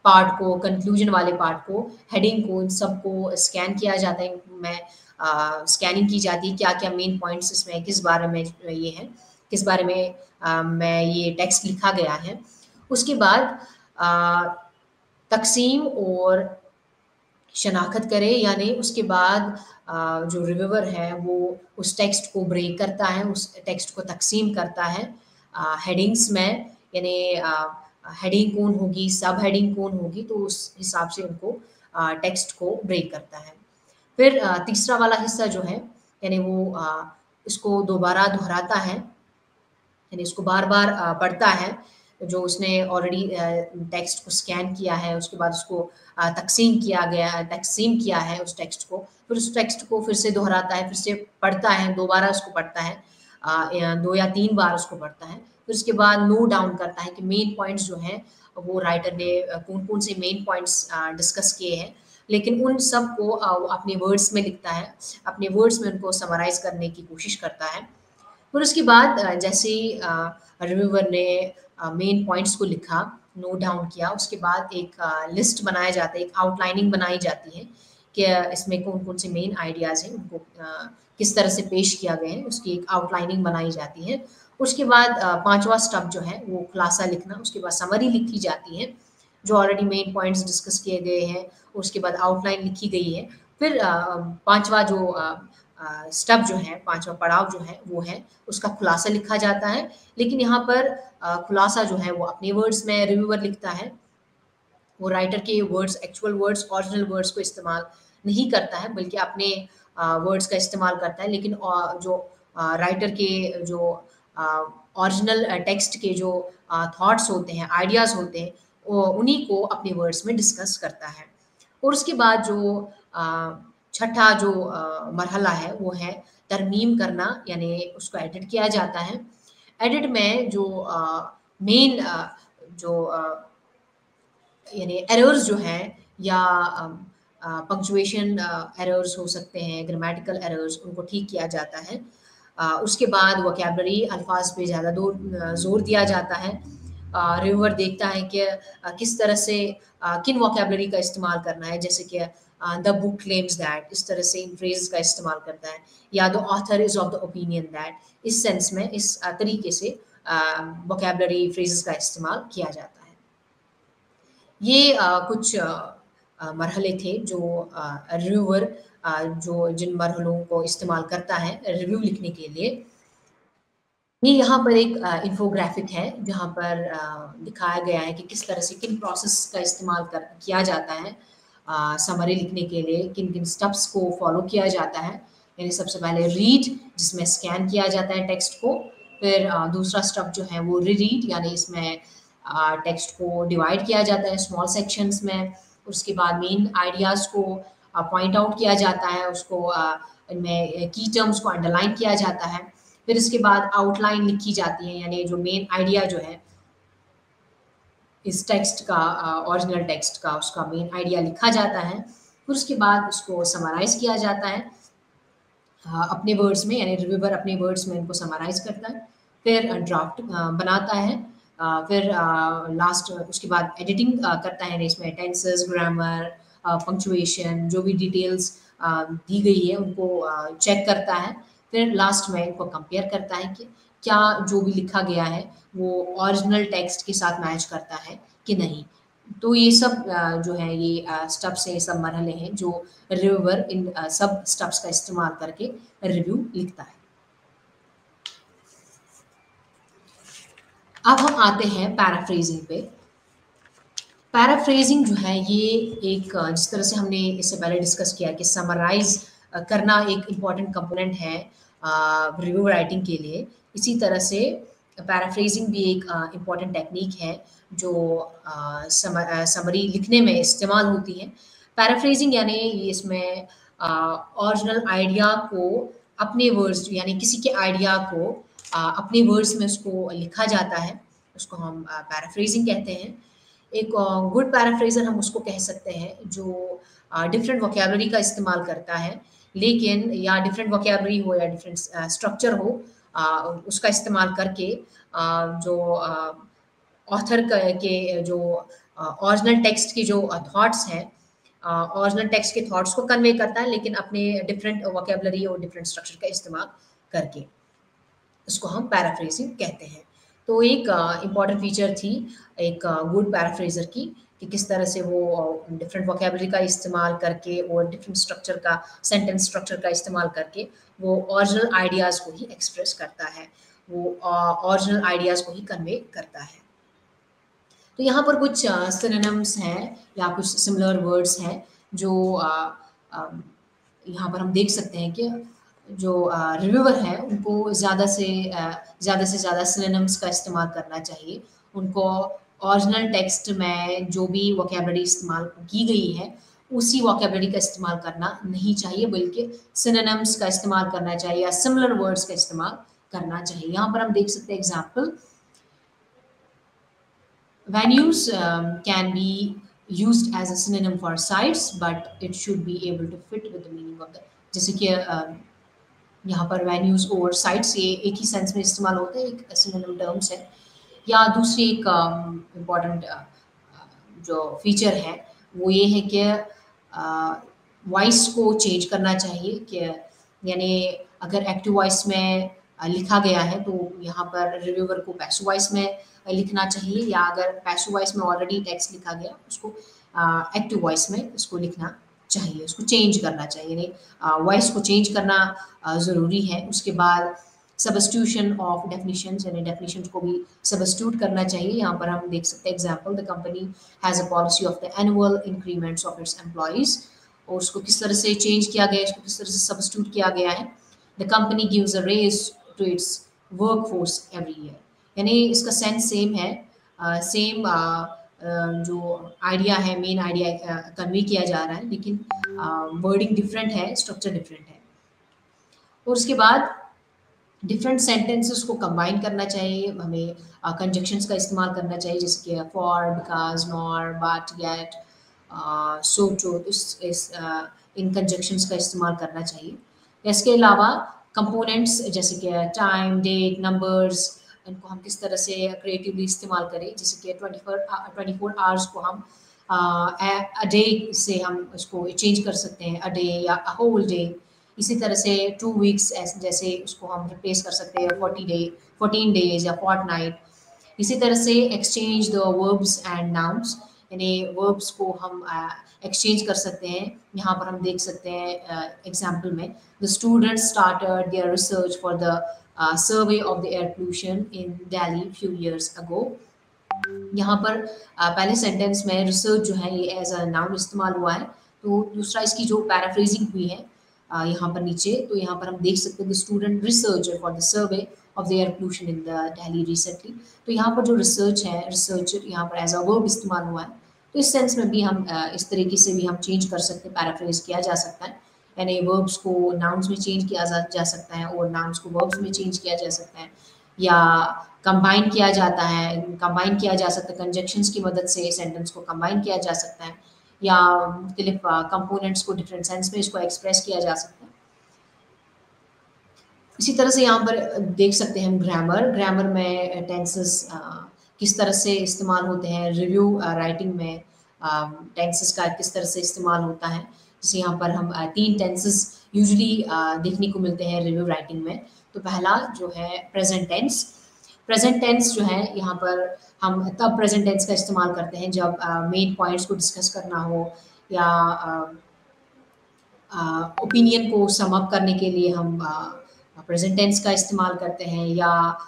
पार्ट को, कंक्लूजन वाले पार्ट को, हेडिंग को, इन सबको स्कैन किया जाता है। मैं स्कैनिंग की जाती है, क्या-क्या मेन पॉइंट्स इसमें किस बारे में ये हैं, किस बारे में मैं ये टेक्स्ट लिखा गया है। उसके बाद तक़सीम और शनाख्त करे, यानी उसके बाद जो रिव्यूअर है वो उस टेक्स्ट को ब्रेक करता है, उस टेक्स्ट को तक़सीम करता है हेडिंग्स में, यानी हेडिंग कौन होगी, सब हेडिंग कौन होगी, तो उस हिसाब से उनको टेक्स्ट को ब्रेक करता है। फिर तीसरा वाला हिस्सा जो है, यानी वो इसको दोबारा दोहराता है, यानी उसको बार-बार पढ़ता है, जो उसने ऑलरेडी टेक्स्ट को स्कैन किया है, उसके बाद उसको तक़सीम किया है उस टेक्स्ट को, फिर उस टेक्स्ट को फिर से दोहराता है, फिर से पढ़ता है, दोबारा उसको पढ़ता है, या 2 या 3 बार उसको पढ़ता है। फिर उसके बाद नोट डाउन करता है कि मेन पॉइंट्स जो हैं, वो राइटर ने कौन-कौन से मेन पॉइंट्स डिस्कस किए हैं, लेकिन उन सब को वो अपने वर्ड्स में लिखता है, अपने वर्ड्स में उनको समराइज़ करने की कोशिश करता है। फिर उसके बाद जैसे ही रिव्यूअर ने मेन पॉइंट्स को लिखा, नोट डाउन किया, उसके बाद एक लिस्ट बनाया जाता है, एक आउटलाइनिंग बनाई जाती है कि इसमें कौन-कौन से मेन आइडियाज़ हैं, उनको किस तरह से पेश किया गया है, उसकी एक आउटलाइनिंग बनाई जाती है। उसके बाद 5वां स्टेप जो है वो खुलासा लिखना, उसके बाद समरी लिखी जाती है, जो ऑलरेडी मेन पॉइंट्स डिस्कस किए गए हैं, उसके बाद आउटलाइन लिखी गई है। फिर 5वां जो स्टेप जो है, 5वां पड़ाव जो है, वो है उसका खुलासा लिखा जाता है। लेकिन यहाँ पर खुलासा जो है वो अपने वर्ड्स में रिव्यूअर लिखता है, वो राइटर के words, actual words, original words को इस्तेमाल नहीं करता है, बल्कि अपने वर्ड्स का इस्तेमाल करता है। लेकिन जो राइटर के जो ओरिजिनल टेक्स्ट के जो थॉट्स होते हैं, आइडियाज़ होते हैं, उन्हीं को अपने वर्ड्स में डिस्कस करता है। और उसके बाद जो छठा जो मरहला है वो है तरमीम करना, यानी उसको एडिट किया जाता है। एडिट में जो मेन जो यानी एरर्स जो हैं या पंक्चुएशन एरर्स हो सकते हैं, ग्रामेटिकल एरर्स, उनको ठीक किया जाता है। उसके बाद वोकैब्युलरी अल्फाज पे ज़्यादा ज़ोर दिया जाता है। रिव्यूअर देखता है कि किस तरह से किन वोकैब्युलरी का इस्तेमाल करना है, जैसे कि द बुक क्लेम्स दैट, इस तरह से इन फ्रेजेस का इस्तेमाल करता है, या the author is of the opinion that, इस सेंस में, इस तरीके से वोकैब्युलरी फ्रेजेस का इस्तेमाल किया जाता है। ये कुछ मरहले थे जो रिव्यूअर जो जिन मरहलों को इस्तेमाल करता है रिव्यू लिखने के लिए। ये यहाँ पर एक इन्फोग्राफिक है, जहाँ पर दिखाया गया है कि किस तरह से किन प्रोसेस का इस्तेमाल किया जाता है समरी लिखने के लिए, किन-किन स्टेप्स को फॉलो किया जाता है। यानी सबसे पहले रीड, जिसमें स्कैन किया जाता है टेक्स्ट को, फिर दूसरा स्टेप जो है वो रीड, यानी इसमें टेक्स्ट को डिवाइड किया जाता है स्मॉल सेक्शंस में। उसके बाद मेन आइडियाज़ को पॉइंट आउट किया जाता है, उसको इनमें की टर्म्स को अंडरलाइन किया जाता है। फिर इसके बाद आउटलाइन लिखी जाती है, यानी जो मेन आइडिया जो है इस टेक्स्ट का, ओरिजिनल टेक्स्ट का, उसका मेन आइडिया लिखा जाता है। फिर उसके बाद उसको समराइज़ किया जाता है अपने वर्ड्स में, यानी रिव्यूअर अपने वर्ड्स में इनको समराइज़ करता है। फिर ड्राफ्ट बनाता है। फिर लास्ट उसके बाद एडिटिंग करता है, यानी इसमें टेंसेस, ग्रामर, पंक्चुएशन, जो भी डिटेल्स दी गई है उनको चेक करता है। फिर लास्ट में इनको कंपेयर करता है कि क्या जो भी लिखा गया है वो ओरिजिनल टेक्स्ट के साथ मैच करता है कि नहीं। तो ये सब जो है ये स्टेप्स हैं, ये सब मरहले हैं जो रिव्यूअर इन सब स्टेप्स का इस्तेमाल करके रिव्यू लिखता है। अब हम आते हैं पैराफ्रेजिंग पे। पैराफ्रेजिंग जो है ये एक जिस तरह से हमने इससे पहले डिस्कस किया कि समराइज करना एक इम्पॉर्टेंट कंपोनेंट है रिव्यू राइटिंग के लिए, इसी तरह से पैराफ्रेजिंग भी एक इम्पॉर्टेंट टेक्निक है जो समरी लिखने में इस्तेमाल होती है। पैराफ्रेजिंग यानी ये इसमें ओरिजिनल आइडिया को अपने वर्ड्स, यानी किसी के आइडिया को अपने वर्ड्स में उसको लिखा जाता है, उसको हम पैराफ्रेजिंग कहते हैं। एक गुड पैराफ्रेजर हम उसको कह सकते हैं जो डिफरेंट वोकैब्युलरी का इस्तेमाल करता है, लेकिन या डिफरेंट वोकैब्युलरी हो या डिफरेंट स्ट्रक्चर हो, उसका इस्तेमाल करके जो ऑथर के जो ओरिजिनल टेक्स्ट की जो थॉट्स हैं, ओरिजिनल टेक्स्ट के थॉट्स को कन्वे करता है, लेकिन अपने डिफरेंट वोकैब्युलरी और डिफरेंट स्ट्रक्चर का इस्तेमाल करके, उसको हम पैराफ्रेजिंग कहते हैं। तो एक इम्पॉर्टेंट फीचर थी एक गुड पैराफ्रेजर की, कि किस तरह से वो डिफरेंट वोकैब्युलरी का इस्तेमाल करके और डिफरेंट स्ट्रक्चर का, सेंटेंस स्ट्रक्चर का इस्तेमाल करके वो ओरिजिनल आइडियाज़ को ही एक्सप्रेस करता है, वो ओरिजिनल आइडियाज़ को ही कन्वे करता है। तो यहाँ पर कुछ सिनोनिम्स हैं या कुछ सिमिलर वर्ड्स हैं जो यहाँ पर हम देख सकते हैं कि जो रिव्यूअर है उनको ज़्यादा सिनोनिम्स का इस्तेमाल करना चाहिए। उनको ओरिजिनल टेक्स्ट में जो भी वोकैब्युलरी इस्तेमाल की गई है उसी वोकैब्युलरी का इस्तेमाल करना नहीं चाहिए, बल्कि सिनोनिम्स का इस्तेमाल करना चाहिए या सिमिलर वर्ड्स का इस्तेमाल करना चाहिए। यहाँ पर हम देख सकते हैं example, venues can be used as a synonym for sites, but it should be able to fit with the meaning of the, जैसे कि यहाँ पर venues और sites ये एक ही सेंस में इस्तेमाल होते हैं, एक सिनोनिम टर्म्स है। या दूसरी एक इम्पॉर्टेंट जो फीचर है वो ये है कि वॉइस को चेंज करना चाहिए कि यानी अगर एक्टिव वॉइस में लिखा गया है तो यहाँ पर रिव्यूअर को पैसिव वॉइस में लिखना चाहिए, या अगर पैसिव वॉइस में ऑलरेडी टेक्स्ट लिखा गया उसको एक्टिव वॉइस में उसको लिखना चाहिए, उसको चेंज करना चाहिए, यानी वॉइस को चेंज करना ज़रूरी है। उसके बाद सब्स्टिट्यूशन ऑफ डेफिनिशंस, यानी डेफिनिशंस को भी सब्स्टिट्यूट करना चाहिए। यहाँ पर हम देख सकते हैं example, the company has a policy of the annual increments of its employees, और उसको किस तरह से चेंज किया गया है, इसको किस तरह से सब्स्टिट्यूट किया गया है। The company gives a raise to its workforce every year, यानी इसका सेंस सेम है, सेम जो आइडिया है, मेन आइडिया कन्वे किया जा रहा है, लेकिन वर्डिंग डिफरेंट है, स्ट्रक्चर डिफरेंट है। और उसके बाद डिफरेंट सेंटेंसेस को कंबाइन करना चाहिए, हमें कंजक्शंस का इस्तेमाल करना चाहिए, जैसे कि for, because, nor, but, yet, so, to, इन कंजक्शंस का इस्तेमाल करना चाहिए। इसके अलावा कंपोनेंट्स जैसे कि टाइम, डेट, नंबर्स, इनको हम किस तरह से क्रिएटिवली इस्तेमाल करें, जैसे कि 24 आवर्स को हम अ डे से हम उसको चेंज कर सकते हैं, अ डे या अ होल डे। इसी तरह से 2 वीक्स जैसे उसको हम रिप्लेस कर सकते हैं 14 डेज या फोर्टनाइट। इसी तरह से exchange the verbs and nouns, यानी वर्ब्स को हम एक्सचेंज कर सकते हैं। यहाँ पर हम देख सकते हैं एग्जाम्पल में, the student started their research for the survey of the air pollution in Delhi few years ago. यहाँ पर पहले सेंटेंस में रिसर्च जो है ये एज अ नाउन इस्तेमाल हुआ है। तो दूसरा इसकी जो पैराफ्रेजिंग हुई है यहाँ पर नीचे, तो यहाँ पर हम देख सकते हैं the student research for the survey of the air pollution in the Delhi recently. तो यहाँ पर जो रिसर्च है, रिसर्च यहाँ पर एज अ वर्ब इस्तेमाल हुआ है। तो इस सेंस में भी हम इस तरीके से भी हम चेंज कर सकते हैं, पैराफ्रेज किया जा सकता है, यानी वर्ब्स को नाउन्स में चेंज किया जा सकता है और नाउन्स को वर्ब्स में चेंज किया जा सकता है, या कंबाइन किया जाता है, कंबाइन किया जा सकता है, कंजक्शंस की मदद से सेंटेंस को कंबाइन किया जा सकता है, या मुख्तलिफ कंपोनेंट्स को डिफरेंट सेंस में इसको एक्सप्रेस किया जा सकता है। इसी तरह से यहाँ पर देख सकते हैं हम ग्रामर, ग्रामर में टेंसेस किस तरह से इस्तेमाल होते हैं, रिव्यू राइटिंग में टेंसेस का किस तरह से इस्तेमाल होता है। जैसे यहाँ पर हम 3 टेंसेस यूजुअली देखने को मिलते हैं रिव्यू राइटिंग में। तो पहला जो है प्रेजेंट टेंस। प्रेजेंट टेंस जो है यहाँ पर हम तब प्रेजेंट टेंस का इस्तेमाल करते हैं जब मेन पॉइंट्स को डिस्कस करना हो, या ओपिनियन को सम अप करने के लिए हम प्रेजेंट टेंस का इस्तेमाल करते हैं, या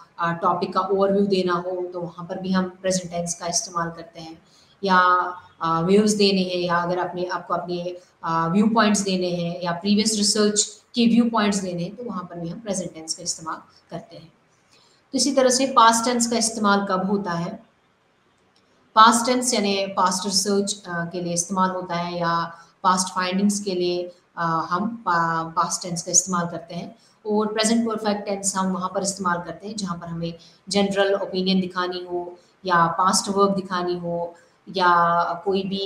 टॉपिक का ओवरव्यू देना हो तो वहाँ पर भी हम प्रेजेंट टेंस का इस्तेमाल करते हैं, या व्यूज़ देने हैं, या अगर आपको अपने व्यू पॉइंट्स देने हैं या प्रीवियस रिसर्च के व्यू पॉइंट्स देने हैं तो वहाँ पर भी हम प्रेजेंट टेंस का इस्तेमाल करते हैं। तो इसी तरह से पास्ट टेंस का इस्तेमाल कब होता है? पास्ट टेंस यानी पास्ट रिसर्च के लिए इस्तेमाल होता है, या पास्ट फाइंडिंग्स के लिए हम पास्ट टेंस का इस्तेमाल करते हैं। और प्रेजेंट परफेक्ट टेंस हम वहाँ पर इस्तेमाल करते हैं जहाँ पर हमें जनरल ओपिनियन दिखानी हो, या पास्ट वर्क दिखानी हो, या कोई भी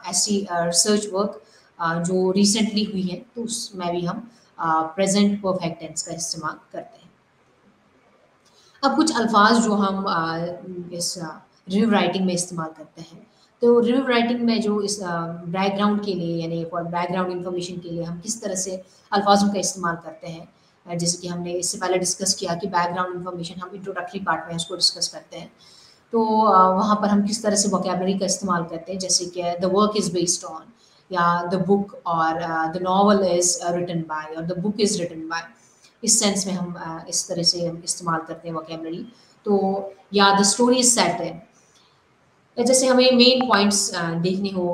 ऐसी रिसर्च वर्क जो रिसेंटली हुई है तो उसमें भी हम प्रेजेंट परफेक्ट टेंस का इस्तेमाल करते हैं। अब कुछ अल्फाज जो हम इस रिव्यू राइटिंग में इस्तेमाल करते हैं। तो रिव्यू राइटिंग में जो इस बैकग्राउंड के लिए, यानी फॉर बैकग्राउंड इन्फॉर्मेशन के लिए हम किस तरह से अल्फाजों का इस्तेमाल करते हैं, जैसे कि हमने इससे पहले डिस्कस किया कि बैकग्राउंड इन्फॉर्मेशन हम इंट्रोडक्टरी पार्ट में उसको डिस्कस करते हैं। तो वहाँ पर हम किस तरह से वोकेबलरी का इस्तेमाल करते हैं, जैसे कि the work is based on, या द बुक, और the novel is written by, और the book is written by. इस सेंस में हम इस तरह से हम इस्तेमाल करते हैं वोकेबलरी। तो या द स्टोरी इज सेट है, या जैसे हमें मेन पॉइंट्स देखने हो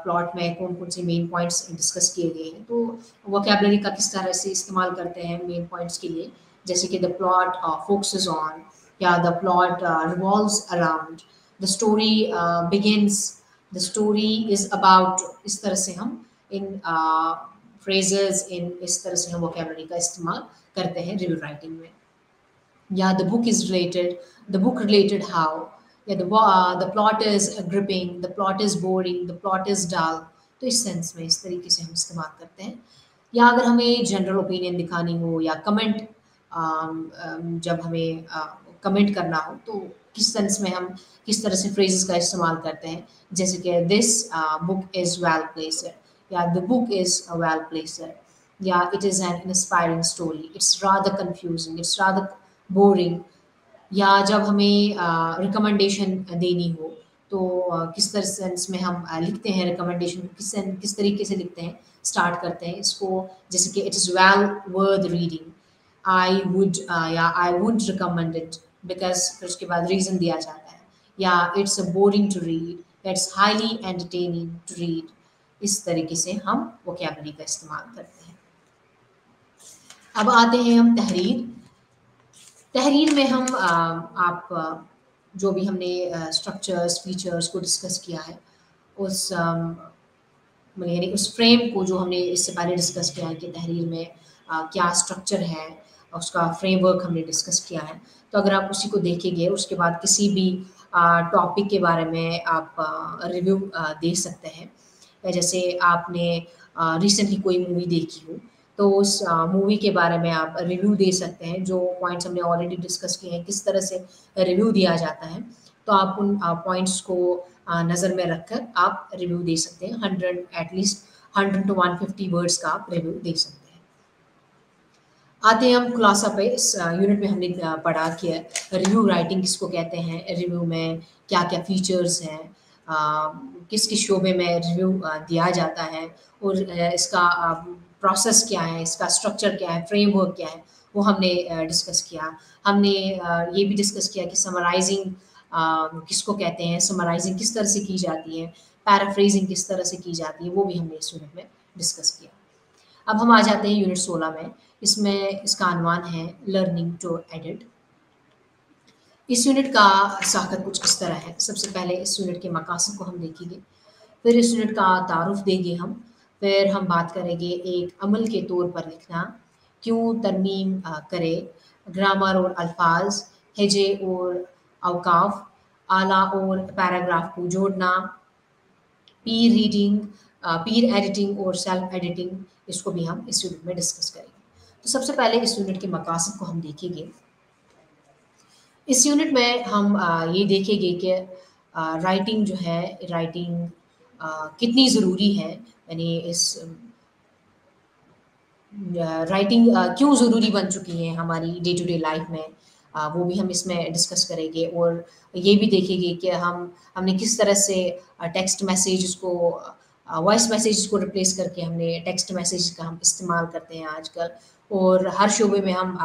प्लॉट में कौन कौन से मेन पॉइंट्स डिस्कस किए गए हैं, तो वोकेबलरी का किस तरह से इस्तेमाल करते हैं मेन पॉइंट्स के लिए, जैसे कि द प्लॉट फोकसेस ऑन, या the plot revolves around, the story begins, the story is about. इस तरह से हम इन फ्रेजेस, इन इस तरह से हम वोकेबलरी का इस्तेमाल करते हैं रिव्यू राइटिंग में। या the book is related, the book related how, या the plot is gripping, the plot is boring, the plot is dull. तो इस सेंस में इस तरीके से हम इस्तेमाल करते हैं। या अगर हमें जनरल ओपिनियन दिखानी हो, या कमेंट जब हमें कमेंट करना हो तो किस सेंस में हम किस तरह से फ्रेजेस का इस्तेमाल करते हैं, जैसे कि this book is well placed या the book is well placed या it is an inspiring story, it's rather confusing, it's rather boring. या जब हमें रिकमेंडेशन देनी हो तो किस तरह सेंस में हम लिखते हैं रिकमेंडेशन को, किस तरीके से लिखते हैं, स्टार्ट करते हैं इसको, जैसे कि it is well worth reading, I would या I would recommend it because, फिर उसके बाद रीज़न दिया जाता है, या it's boring to read, it's highly entertaining to read. इस तरीके से हम वोकेबलरी का इस्तेमाल करते हैं। अब आते हैं हम तहरीर। तहरीर में हम जो भी हमने स्ट्रक्चर्स फीचर्स को डिस्कस किया है उस मतलब यानी उस फ्रेम को जो हमने इससे पहले डिस्कस किया है कि तहरीर में क्या स्ट्रक्चर है, उसका फ्रेमवर्क हमने डिस्कस किया है। तो अगर आप उसी को देखेंगे उसके बाद किसी भी टॉपिक के बारे में आप रिव्यू दे सकते हैं, या जैसे आपने रिसेंटली कोई मूवी देखी हो तो उस मूवी के बारे में आप रिव्यू दे सकते हैं। जो पॉइंट्स हमने ऑलरेडी डिस्कस किए हैं किस तरह से रिव्यू दिया जाता है, तो आप उन पॉइंट्स को नज़र में रखकर आप रिव्यू दे सकते हैं। 100 एटलीस्ट 100 टू 150 वर्ड्स का आप रिव्यू दे सकते हैं। आते हैं हम खुलासा पे। इस यूनिट में हमने पढ़ा कि रिव्यू राइटिंग किसको कहते हैं, रिव्यू में क्या-क्या फीचर्स हैं, किस किस शोबे में रिव्यू दिया जाता है, और इसका प्रोसेस क्या है, इसका स्ट्रक्चर क्या है, फ्रेमवर्क क्या है, वो हमने डिस्कस किया। हमने ये भी डिस्कस किया कि समराइजिंग किसको कहते हैं, समराइजिंग किस तरह से की जाती है, पैराफ्रेजिंग किस तरह से की जाती है, वो भी हमने इस यूनिट में डिस्कस किया। अब हम आ जाते हैं यूनिट 16 में। इसमें इसका अनुमान है लर्निंग टू एडिट। इस यूनिट का साकर कुछ इस तरह है। सबसे पहले इस यूनिट के मकासद को हम देखेंगे, फिर इस यूनिट का तारुफ देंगे हम, फिर हम बात करेंगे एक अमल के तौर पर लिखना क्यों तरमीम करे, ग्रामर और अल्फाज, हेजे और अवकाफ, आला और पैराग्राफ को जोड़ना, पीर रीडिंग, पीर एडिटिंग और सेल्फ एडिटिंग, इसको भी हम इस यूनिट में डिस्कस करेंगे। तो सबसे पहले इस यूनिट के मकासद को हम देखेंगे। इस यूनिट में हम ये देखेंगे कि राइटिंग जो है, राइटिंग कितनी ज़रूरी है, यानी इस राइटिंग क्यों ज़रूरी बन चुकी है हमारी डे टू डे लाइफ में, वो भी हम इसमें डिस्कस करेंगे। और ये भी देखेंगे कि हमने किस तरह से टेक्स्ट मैसेज को वॉइस मैसेज को रिप्लेस करके हमने टेक्स्ट मैसेज का हम इस्तेमाल करते हैं आजकल। और हर शोबे में हम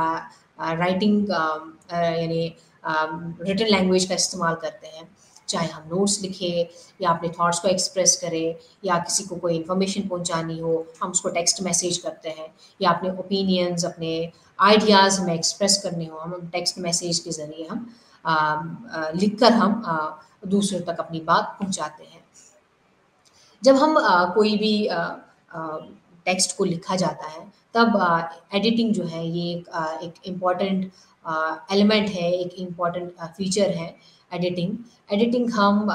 राइटिंग यानी रिटन लैंग्वेज का इस्तेमाल करते हैं, चाहे हम नोट्स लिखें या अपने थॉट्स को एक्सप्रेस करें, या किसी को कोई इन्फॉर्मेशन पहुंचानी हो हम उसको टेक्स्ट मैसेज करते हैं, या अपने ओपिनियंस अपने आइडियाज़ हमें एक्सप्रेस करने हो हम टेक्स्ट मैसेज के ज़रिए हम लिखकर हम दूसरों तक अपनी बात पहुंचाते हैं। जब हम कोई भी टेक्स्ट को लिखा जाता है तब एडिटिंग जो है ये एक इम्पॉर्टेंट एलिमेंट है, एक इम्पॉर्टेंट फीचर है एडिटिंग। एडिटिंग हम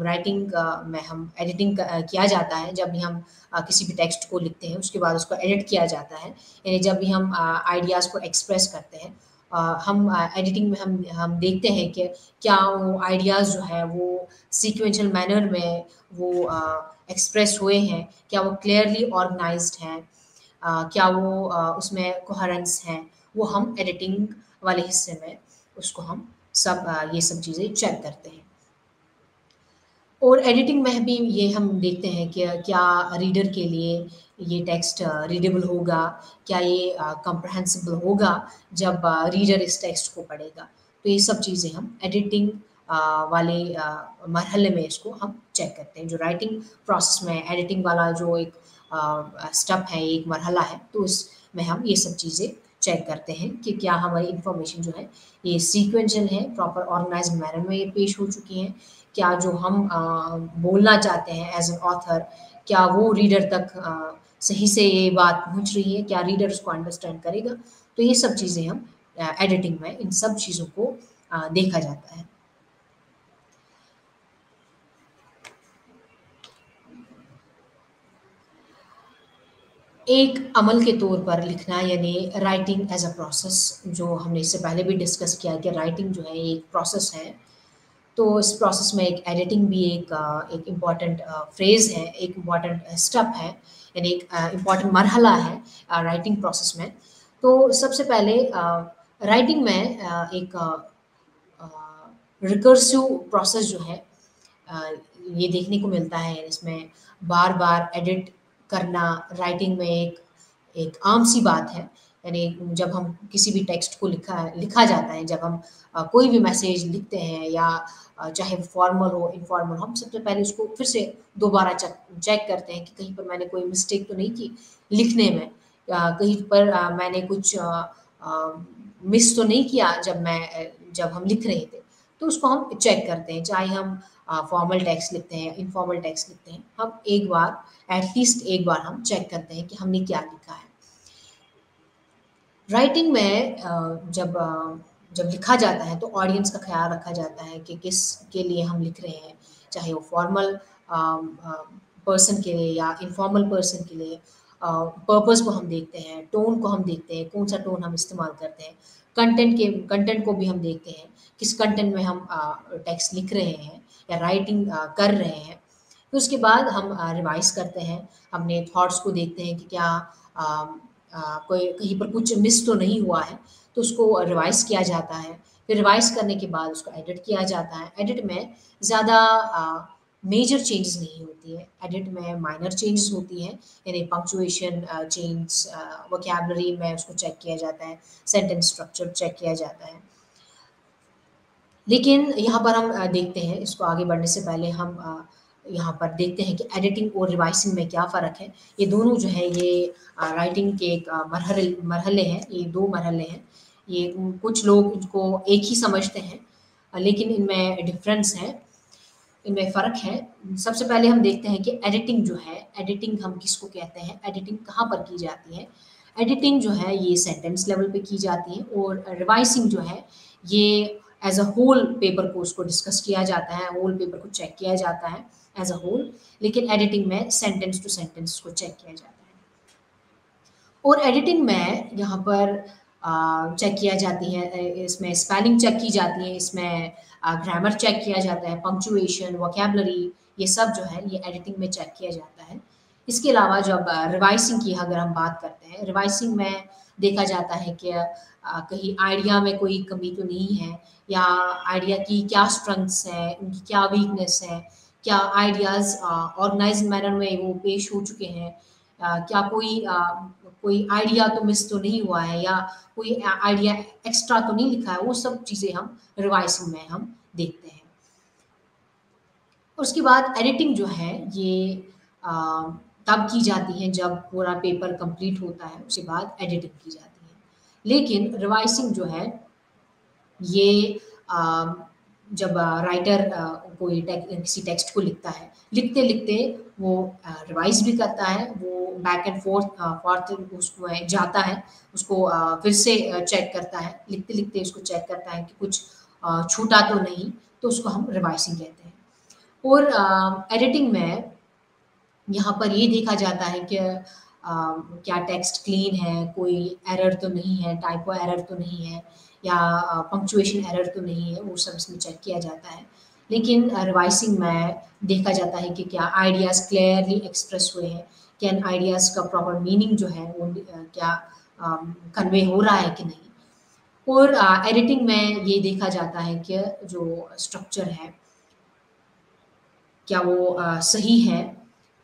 राइटिंग में हम एडिटिंग किया जाता है जब भी हम किसी भी टेक्स्ट को लिखते हैं उसके बाद उसको एडिट किया जाता है, यानी जब भी हम आइडियाज़ को एक्सप्रेस करते हैं। हम एडिटिंग में हम देखते हैं कि क्या वो आइडियाज़ जो है वो सीक्वेंशियल मैनर में वो एक्सप्रेस हुए हैं, क्या वो क्लियरली ऑर्गेनाइज्ड हैं, क्या वो उसमें कोहेरेंस है, वो हम एडिटिंग वाले हिस्से में उसको हम सब ये सब चीज़ें चेक करते हैं। और एडिटिंग में भी ये हम देखते हैं कि क्या रीडर के लिए ये टेक्स्ट रीडेबल होगा, क्या ये कॉम्प्रिहेंसिबल होगा जब रीडर इस टेक्स्ट को पढ़ेगा। तो ये सब चीज़ें हम एडिटिंग वाले मरहले में इसको हम चेक करते हैं। जो राइटिंग प्रोसेस में एडिटिंग वाला जो एक स्टेप है, एक मरहला है, तो इसमें हम ये सब चीज़ें चेक करते हैं कि क्या हमारी इन्फॉर्मेशन जो है ये सीक्वेंशियल है, प्रॉपर ऑर्गेनाइज्ड मैनर में ये पेश हो चुकी हैं, क्या जो हम बोलना चाहते हैं एज़ एन ऑथर, क्या वो रीडर तक सही से ये बात पहुँच रही है, क्या रीडर उसको अंडरस्टैंड करेगा। तो ये सब चीज़ें हम एडिटिंग में इन सब चीज़ों को देखा जाता है। एक अमल के तौर पर लिखना यानी राइटिंग एज़ अ प्रोसेस, जो हमने इससे पहले भी डिस्कस किया कि राइटिंग जो है ये एक प्रोसेस है। तो इस प्रोसेस में एक एडिटिंग भी एक इम्पॉर्टेंट फ़ेज़ है, एक इम्पॉर्टेंट स्टेप है, यानी एक इम्पॉर्टेंट मरहला है राइटिंग प्रोसेस में। तो सबसे पहले राइटिंग में एक रिकर्सिव प्रोसेस जो है अ, ये देखने को मिलता है। इसमें बार-बार एडिट करना राइटिंग में एक एक आम सी बात है। यानी जब हम किसी भी टेक्स्ट को लिखा लिखा जाता है, जब हम कोई भी मैसेज लिखते हैं या चाहे वो फॉर्मल हो, इनफॉर्मल हो, हम सबसे पहले उसको फिर से दोबारा चेक करते हैं कि कहीं पर मैंने कोई मिस्टेक तो नहीं की लिखने में, या कहीं पर मैंने कुछ मिस तो नहीं किया जब हम लिख रहे थे। तो उसको हम चेक करते हैं, चाहे हम फॉर्मल टेक्स्ट लिखते हैं, इनफॉर्मल टेक्स्ट लिखते हैं, हम एक बार एटलीस्ट एक बार हम चेक करते हैं कि हमने क्या लिखा है। राइटिंग में जब लिखा जाता है तो ऑडियंस का ख़्याल रखा जाता है कि किसके लिए हम लिख रहे हैं, चाहे वो फॉर्मल पर्सन के लिए या इनफॉर्मल पर्सन के लिए। पर्पस को हम देखते हैं, टोन को हम देखते हैं, कौन-सा टोन हम इस्तेमाल करते हैं। कंटेंट को भी हम देखते हैं, किस कंटेंट में हम टेक्स्ट लिख रहे हैं या राइटिंग कर रहे हैं। फिर उसके बाद हम रिवाइज़ करते हैं, अपने थॉट्स को देखते हैं कि क्या कोई कहीं पर कुछ मिस तो नहीं हुआ है, तो उसको रिवाइज़ किया जाता है। फिर रिवाइज़ करने के बाद उसको एडिट किया जाता है। एडिट में ज़्यादा मेजर चेंजेस नहीं होती है, एडिट में माइनर चेंजेस होती हैं, यानी पंक्चुएशन चेंज, वोकैब्युलरी में उसको चेक किया जाता है, सेंटेंस स्ट्रक्चर चेक किया जाता है। लेकिन यहाँ पर हम देखते हैं, इसको आगे बढ़ने से पहले हम यहाँ पर देखते हैं कि एडिटिंग और रिवाइसिंग में क्या फ़र्क है। ये दोनों जो है ये राइटिंग के एक मरहले हैं, ये 2 मरहले हैं। ये कुछ लोग इनको एक ही समझते हैं, लेकिन इनमें डिफ़रेंस है, इनमें फ़र्क है। सबसे पहले हम देखते हैं कि एडिटिंग जो है, एडिटिंग हम किसको कहते हैं, एडिटिंग कहाँ पर की जाती है। एडिटिंग जो है ये सेंटेंस लेवल पे की जाती है, और रिवाइसिंग जो है ये एज़ अ होल पेपर को उसको डिस्कस किया जाता है, होल पेपर को चेक किया जाता है एज़ अ होल, लेकिन एडिटिंग में सेंटेंस टू सेंटेंस को चेक किया जाता है। और एडिटिंग में यहाँ पर चेक किया जाती है, इसमें स्पेलिंग चेक की जाती है, इसमें ग्रामर चेक किया जाता है, पंक्चुएशन, वोकैब्युलरी, ये सब जो है ये एडिटिंग में चेक किया जाता है। इसके अलावा जब रिवाइसिंग की अगर हम बात करते हैं, रिवाइसिंग में देखा जाता है कि कहीं आइडिया में कोई कमी तो नहीं है, या आइडिया की क्या स्ट्रेंथ्स हैं, उनकी क्या वीकनेस है, क्या आइडियाज़ ऑर्गेनाइज़्ड मैनर में वो पेश हो चुके हैं, क्या कोई आइडिया तो मिस तो नहीं हुआ है, या कोई आइडिया एक्स्ट्रा तो नहीं लिखा है, वो सब चीज़ें हम रिवाइसिंग में हम देखते हैं। उसके बाद एडिटिंग जो है ये अ, तब की जाती है जब पूरा पेपर कंप्लीट होता है, उसके बाद एडिटिंग की जाती है। लेकिन रिवाइसिंग जो है ये अ, जब राइटर कोई किसी टेक्स्ट को लिखता है, लिखते-लिखते वो रिवाइज़ भी करता है, वो बैक एंड फ़ोर्थ उसमें जाता है, उसको फिर से चेक करता है, लिखते-लिखते उसको चेक करता है कि कुछ छूटा तो नहीं, तो उसको हम रिवाइसिंग कहते हैं। और एडिटिंग में यहाँ पर ये देखा जाता है कि क्या टेक्स्ट क्लीन है, कोई एरर तो नहीं है, टाइपो एरर तो नहीं है, या पंक्चुएशन एरर तो नहीं है, वो सब इसमें चेक किया जाता है। लेकिन रिवाइसिंग में देखा जाता है कि क्या आइडियाज़ क्लियरली एक्सप्रेस हुए हैं, क्या इन आइडियाज़ का प्रॉपर मीनिंग जो है वो क्या कन्वे हो रहा है कि नहीं। और एडिटिंग में ये देखा जाता है कि जो स्ट्रक्चर है क्या वो सही है,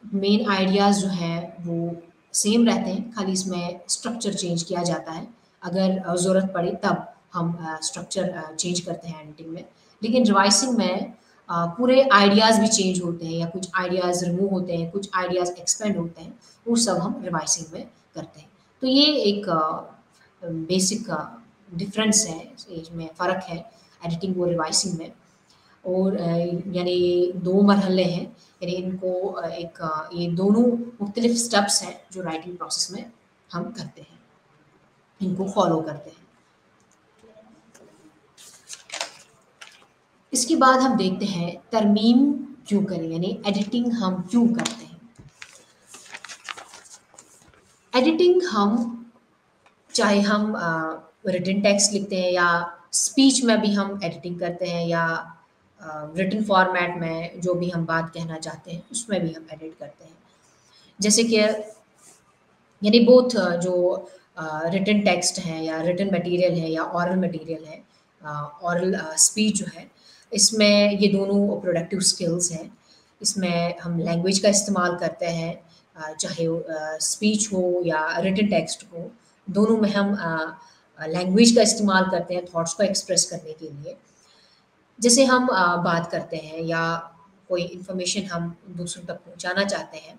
मेन आइडियाज़ जो हैं वो सेम रहते हैं, खाली इसमें स्ट्रक्चर चेंज किया जाता है। अगर ज़रूरत पड़े तब हम स्ट्रक्चर चेंज करते हैं एडिटिंग में। लेकिन रिवाइसिंग में पूरे आइडियाज़ भी चेंज होते हैं, या कुछ आइडियाज़ रिमूव होते हैं, कुछ आइडियाज़ एक्सपेंड होते हैं, वो सब हम रिवाइसिंग में करते हैं। तो ये एक बेसिक डिफ़रेंस है, इसमें फ़र्क है एडिटिंग और रिवाइसिंग में। और यानी 2 मरहले हैं, यानी इनको ये दोनों मुख्तलिफ स्टेप्स हैं जो राइटिंग प्रोसेस में हम करते हैं, इनको फ़ॉलो करते हैं। इसके बाद हम देखते हैं तरमीम क्यों करें, यानी एडिटिंग हम क्यों करते हैं। एडिटिंग हम चाहे हम रिटन टेक्स्ट लिखते हैं या स्पीच में भी हम एडिटिंग करते हैं या रिटन फॉर्मेट में जो भी हम बात कहना चाहते हैं उसमें भी हम एडिट करते हैं। जैसे कि यानी बोथ जो रिटन टेक्स्ट है या रिटन मटेरियल है या ऑरल मटेरियल है, ऑरल स्पीच जो है, इसमें ये दोनों प्रोडक्टिव स्किल्स हैं। इसमें हम लैंग्वेज का इस्तेमाल करते हैं, चाहे स्पीच हो या रिटन टेक्स्ट हो, दोनों में हम लैंग्वेज का इस्तेमाल करते हैं थॉट्स को एक्सप्रेस करने के लिए। जैसे हम बात करते हैं या कोई इन्फॉर्मेशन हम दूसरों तक पहुंचाना चाहते हैं,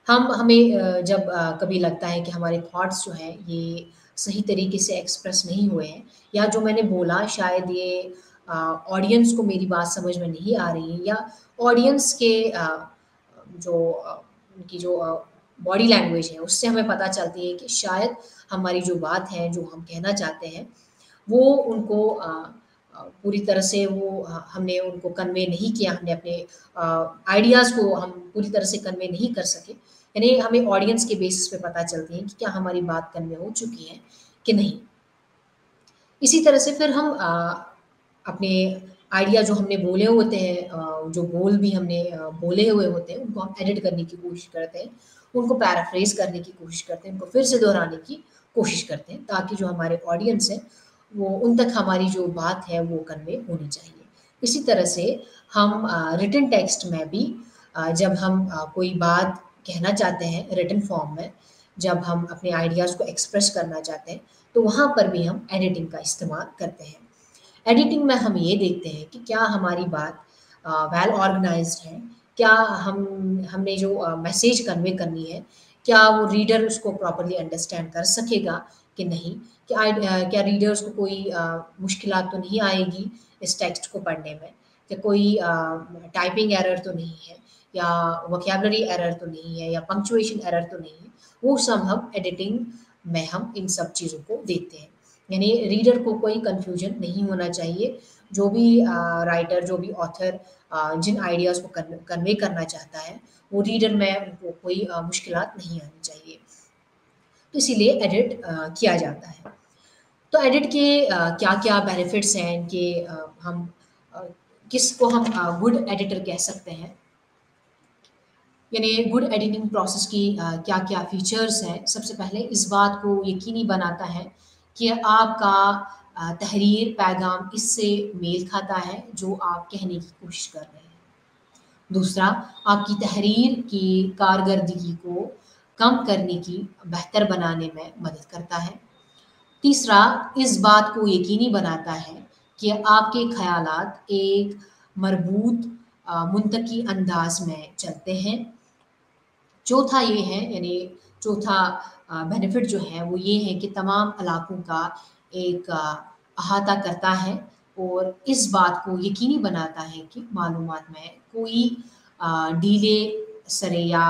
हमें जब कभी लगता है कि हमारे थॉट्स जो हैं ये सही तरीके से एक्सप्रेस नहीं हुए हैं या जो मैंने बोला शायद ये ऑडियंस को मेरी बात समझ में नहीं आ रही है या ऑडियंस के जो उनकी जो बॉडी लैंग्वेज है उससे हमें पता चलती है कि शायद हमारी जो बात है जो हम कहना चाहते हैं वो उनको पूरी तरह से वो हमने उनको कन्वे नहीं किया, हमने अपने आइडियाज़ को हम पूरी तरह से कन्वे नहीं कर सके। यानी हमें ऑडियंस के बेसिस पे पता चलती है कि क्या हमारी बात कन्वे हो चुकी है कि नहीं। इसी तरह से फिर हम अपने आइडिया जो हमने बोले होते हैं, जो बोल भी हमने बोले हुए होते हैं उनको हम एडिट करने की कोशिश करते हैं, उनको पैराफ्रेज करने की कोशिश करते हैं, उनको फिर से दोहराने की कोशिश करते हैं ताकि जो हमारे ऑडियंस है वो उन तक हमारी जो बात है वो कन्वे होनी चाहिए। इसी तरह से हम रिटन टेक्स्ट में भी जब हम कोई बात कहना चाहते हैं रिटन फॉर्म में, जब हम अपने आइडियाज़ को एक्सप्रेस करना चाहते हैं, तो वहाँ पर भी हम एडिटिंग का इस्तेमाल करते हैं। एडिटिंग में हम ये देखते हैं कि क्या हमारी बात वेल ऑर्गेनाइज्ड है, क्या हमने जो मैसेज कन्वे करनी है, क्या वो रीडर उसको प्रॉपर्ली अंडरस्टैंड कर सकेगा कि नहीं? क्या रीडर्स को कोई मुश्किलात तो नहीं आएगी इस टेक्स्ट को पढ़ने में? क्या कोई टाइपिंग एरर तो नहीं है या वोकैब्युलरी एरर तो नहीं है या पंक्चुएशन एरर तो नहीं है? वो सब हम एडिटिंग में हम इन सब चीज़ों को देखते हैं। यानी रीडर को कोई कन्फ्यूजन नहीं होना चाहिए। जो भी राइटर, जो भी ऑथर जिन आइडियाज़ को कन्वे करना चाहता है, वो रीडर में उनको कोई मुश्किलात नहीं आनी चाहिए। तो इसीलिए एडिट किया जाता है। तो एडिट के क्या-क्या बेनिफिट्स हैं इनके, हम अ, किसको हम गुड एडिटर कह सकते हैं? यानी गुड एडिटिंग प्रोसेस की क्या-क्या फीचर्स हैं? सबसे पहले इस बात को यकीनी बनाता है कि आपका तहरीर, पैगाम इससे मेल खाता है जो आप कहने की कोशिश कर रहे हैं। दूसरा, आपकी तहरीर की कारकर्दगी को कम करने की, बेहतर बनाने में मदद करता है। तीसरा, इस बात को यकीनी बनाता है कि आपके ख़यालात एक मरबूत मुंतकी अंदाज़ में चलते हैं। चौथा ये है, यानी चौथा बेनिफिट जो है वो ये है कि तमाम इलाकों का एक अहाता करता है और इस बात को यकीनी बनाता है कि मालूमात में कोई डीले सरे या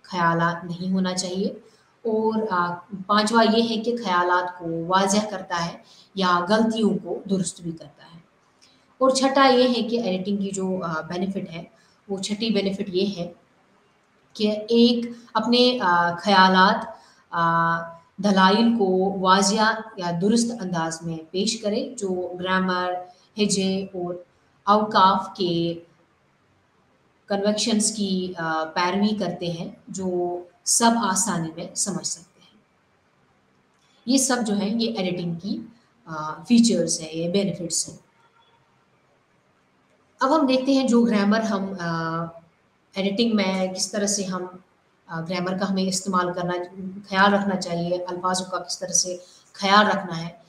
ख़यालात नहीं होना चाहिए। और पाँचवा ये है कि ख़यालात को वाज़ह करता है या गलतियों को दुरुस्त भी करता है। और छठा ये है कि एडिटिंग की जो बेनिफिट है, वो छठी बेनिफिट ये है कि एक अपने ख़यालात दलाइल को वाज़िया या दुरुस्त अंदाज़ में पेश करे, जो ग्रामर, हिजे और औकाफ के कन्वेंशंस की पैरवी करते हैं, जो सब आसानी में समझ सकते हैं। ये सब जो है ये एडिटिंग की फीचर्स हैं, ये बेनिफिट्स हैं। अब हम देखते हैं जो ग्रामर हम एडिटिंग में किस तरह से हम ग्रामर का हमें इस्तेमाल करना, ख़्याल रखना चाहिए, अल्फाज़ों का किस तरह से ख़्याल रखना है।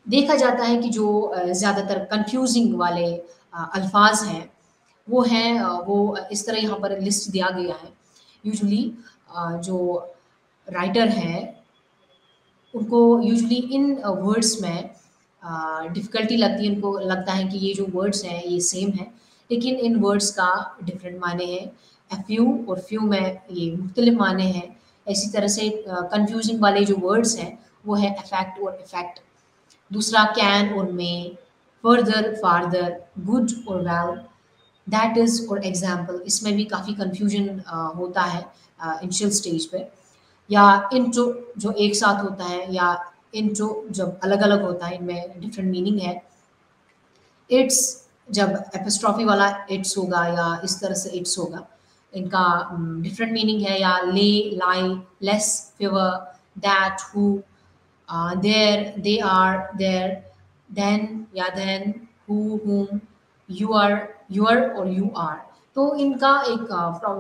देखा जाता है कि जो ज़्यादातर कन्फ्यूज़िंग वाले अल्फाज़ हैं, वो हैं वो इस तरह यहाँ पर लिस्ट दिया गया है। यूजुअली जो राइटर हैं उनको यूजुअली इन वर्ड्स में डिफ़िकल्टी लगती है, उनको लगता है कि ये जो वर्ड्स हैं ये सेम हैं, लेकिन इन वर्ड्स का डिफरेंट माने हैं। फ्यू और फ्यू में ये मुख्तलिफ माने हैं। इसी तरह से कन्फ्यूजिंग वाले जो वर्ड्स हैं वो है अफेक्ट और इफ़ेक्ट। दूसरा कैन और मे, फर्दर, फार्दर, गुड और वेल, दैट इज़ और एग्ज़ाम्पल, इसमें भी काफ़ी कन्फ्यूजन होता है इनिशियल स्टेज पे। या इंट्रो जो एक साथ होता है, या इंट्रो जब अलग-अलग होता है, इनमें डिफरेंट मीनिंग है। इट्स जब एपिस्ट्रॉफी वाला इट्स होगा या इस तरह से इट्स होगा, इनका डिफरेंट मीनिंग है। या lay, lie, less, favour, that, who, there, they are, their, then या देन, हु, whom, यूर और यू आर। तो इनका एक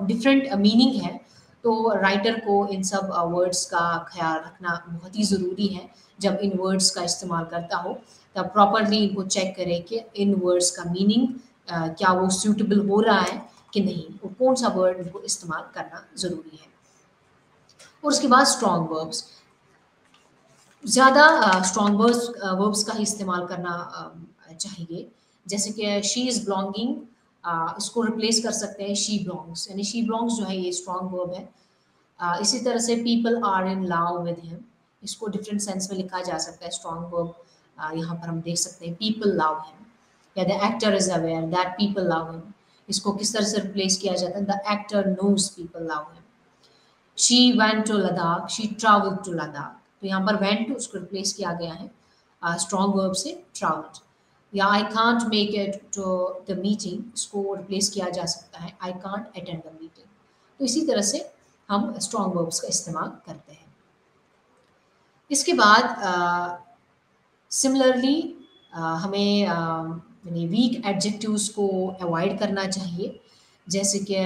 डिफरेंट मीनिंग है। तो राइटर को इन सब वर्ड्स का ख्याल रखना बहुत ही ज़रूरी है। जब इन वर्ड्स का इस्तेमाल करता हो, तब प्रॉपरली इनको चेक करें कि इन वर्ड्स का मीनिंग क्या वो सूटेबल हो रहा है कि नहीं, और कौन सा वर्ड इनको इस्तेमाल करना ज़रूरी है। और उसके बाद स्ट्रॉन्ग वर्ब्स, ज़्यादा स्ट्रॉन्ग वर्ब्स का ही इस्तेमाल करना चाहिए। जैसे कि शी इज़ बिलोंगिंग, इसको रिप्लेस कर सकते हैं शी बिलोंग्स, यानी शी बिलोंग्स जो है ये स्ट्रॉन्ग वर्ब है। इसी तरह से people are in love with him, इसको डिफरेंट सेंस में लिखा जा सकता है स्ट्रॉन्ग वर्ब। यहाँ पर हम देख सकते हैं पीपल लव हिम, या the actor is aware that people love him, इसको किस तरह से रिप्लेस किया जाता है, the actor knows people love him. She went to Ladakh, she travelled to Ladakh, तो यहाँ पर वेंट टू उसको रिप्लेस किया गया है स्ट्रॉन्ग वर्ब से ट्रैवल्ड। या I can't make it to the meeting, इसको रिप्लेस किया जा सकता है I can't attend the meeting. तो इसी तरह से हम स्ट्रॉन्ग वर्ब्स का इस्तेमाल करते हैं। इसके बाद सिमिलरली हमें यानी वीक एडजेक्टिव्स को अवॉइड करना चाहिए। जैसे कि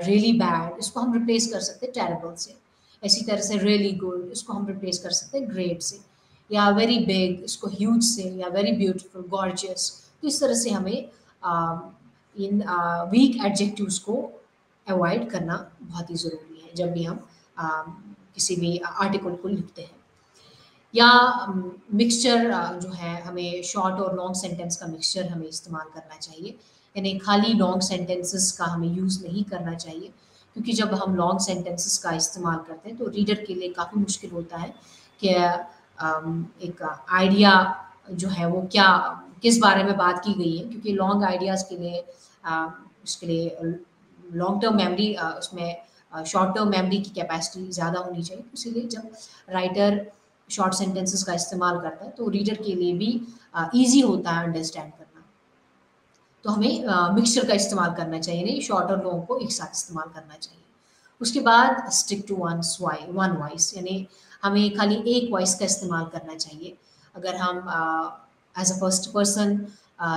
रियली बैड, इसको हम रिप्लेस कर सकते हैं टेरेबल से। इसी तरह से रियली गुड, इसको हम रिप्लेस कर सकते हैं ग्रेट से। या वेरी बिग, इसको ह्यूज से। या वेरी ब्यूटीफुल, गॉर्जियस। तो इस तरह से हमें इन वीक एडजेक्टिव्स को अवॉइड करना बहुत ही ज़रूरी है जब भी हम किसी भी आर्टिकल को लिखते हैं। या मिक्सचर जो है, हमें शॉर्ट और लॉन्ग सेंटेंस का मिक्सचर हमें इस्तेमाल करना चाहिए। यानी खाली लॉन्ग सेंटेंसेस का हमें यूज़ नहीं करना चाहिए, क्योंकि जब हम लॉन्ग सेंटेंसेस का इस्तेमाल करते हैं तो रीडर के लिए काफ़ी मुश्किल होता है कि एक आइडिया जो है वो क्या, किस बारे में बात की गई है। क्योंकि लॉन्ग आइडियाज़ के लिए उसके लिए लॉन्ग टर्म मेमोरी, उसमें शॉर्ट टर्म मेमोरी की कैपेसिटी ज़्यादा होनी चाहिए। इसीलिए जब राइटर शॉर्ट सेंटेंसेस का इस्तेमाल करता है तो रीडर के लिए भी ईजी होता है अंडरस्टैंड करना। तो हमें मिक्सचर का इस्तेमाल करना चाहिए, नहीं शॉर्ट और लॉन्ग को एक साथ इस्तेमाल करना चाहिए। उसके बाद स्टिक टू वन वॉइस, यानी हमें खाली एक वॉइस का इस्तेमाल करना चाहिए। अगर हम एज अ फर्स्ट पर्सन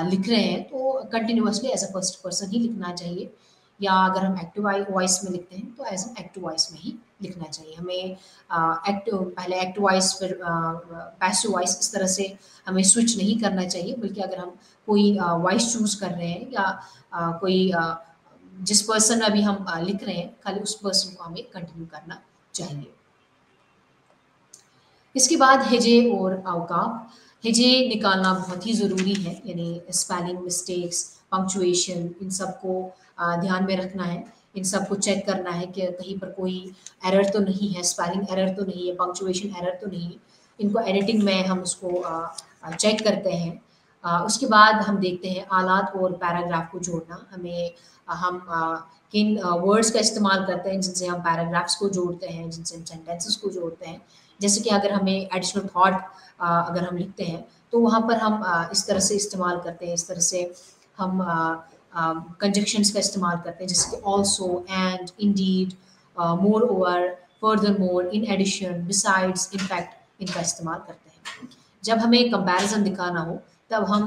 लिख रहे हैं तो continuously as a first person ही लिखना चाहिए। या अगर हम एक्टिव वॉइस में लिखते हैं तो एज एन एक्टिव वॉइस में ही लिखना चाहिए। हमें पहले एक्टिव वॉइस फिर पैसिव वॉइस, इस तरह से हमें स्विच नहीं करना चाहिए। बल्कि अगर हम कोई वॉइस चूज कर रहे हैं या कोई जिस पर्सन अभी हम लिख रहे हैं, खाली उस पर्सन को हमें कंटिन्यू करना चाहिए। इसके बाद हेजे और अवकाफ। हेजे निकालना बहुत ही ज़रूरी है, यानी स्पेलिंग मिस्टेक्स, पंक्चुएशन, इन सबको ध्यान में रखना है। इन सबको चेक करना है कि कहीं पर कोई एरर तो नहीं है, स्पेलिंग एरर तो नहीं है, पंक्चुएशन एरर तो नहीं है। इनको एडिटिंग में हम उसको चेक करते हैं। उसके बाद हम देखते हैं आलात और पैराग्राफ को जोड़ना। हमें हम किन वर्ड्स का इस्तेमाल करते हैं जिनसे हम पैराग्राफ्स को जोड़ते हैं, जिनसे हम सेंटेंसेस को जोड़ते हैं। जैसे कि अगर हमें एडिशनल थॉट अगर हम लिखते हैं तो वहाँ पर हम इस तरह से इस्तेमाल करते हैं। इस तरह से हम कंजक्शंस का इस्तेमाल करते हैं, जैसे कि also, and, indeed, moreover, furthermore, in addition, besides, in fact, इनका इस्तेमाल करते हैं। जब हमें कंपैरिजन दिखाना हो तब हम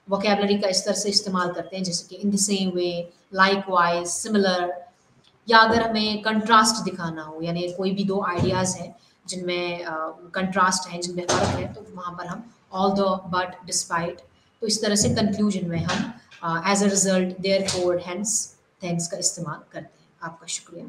वोकेबलरी का इस तरह से इस्तेमाल करते हैं, जैसे कि in the same way, likewise, similar. या अगर हमें कंट्रास्ट दिखाना हो, यानी कोई भी दो आइडियाज़ हैं जिनमें कंट्रास्ट है, जिनमें फ़र्क है, तो वहाँ पर हम ऑल द, बट, डिस्पाइट। तो इस तरह से कंक्लूजन में हम as a result, therefore, hence, thus का इस्तेमाल करते हैं। आपका शुक्रिया।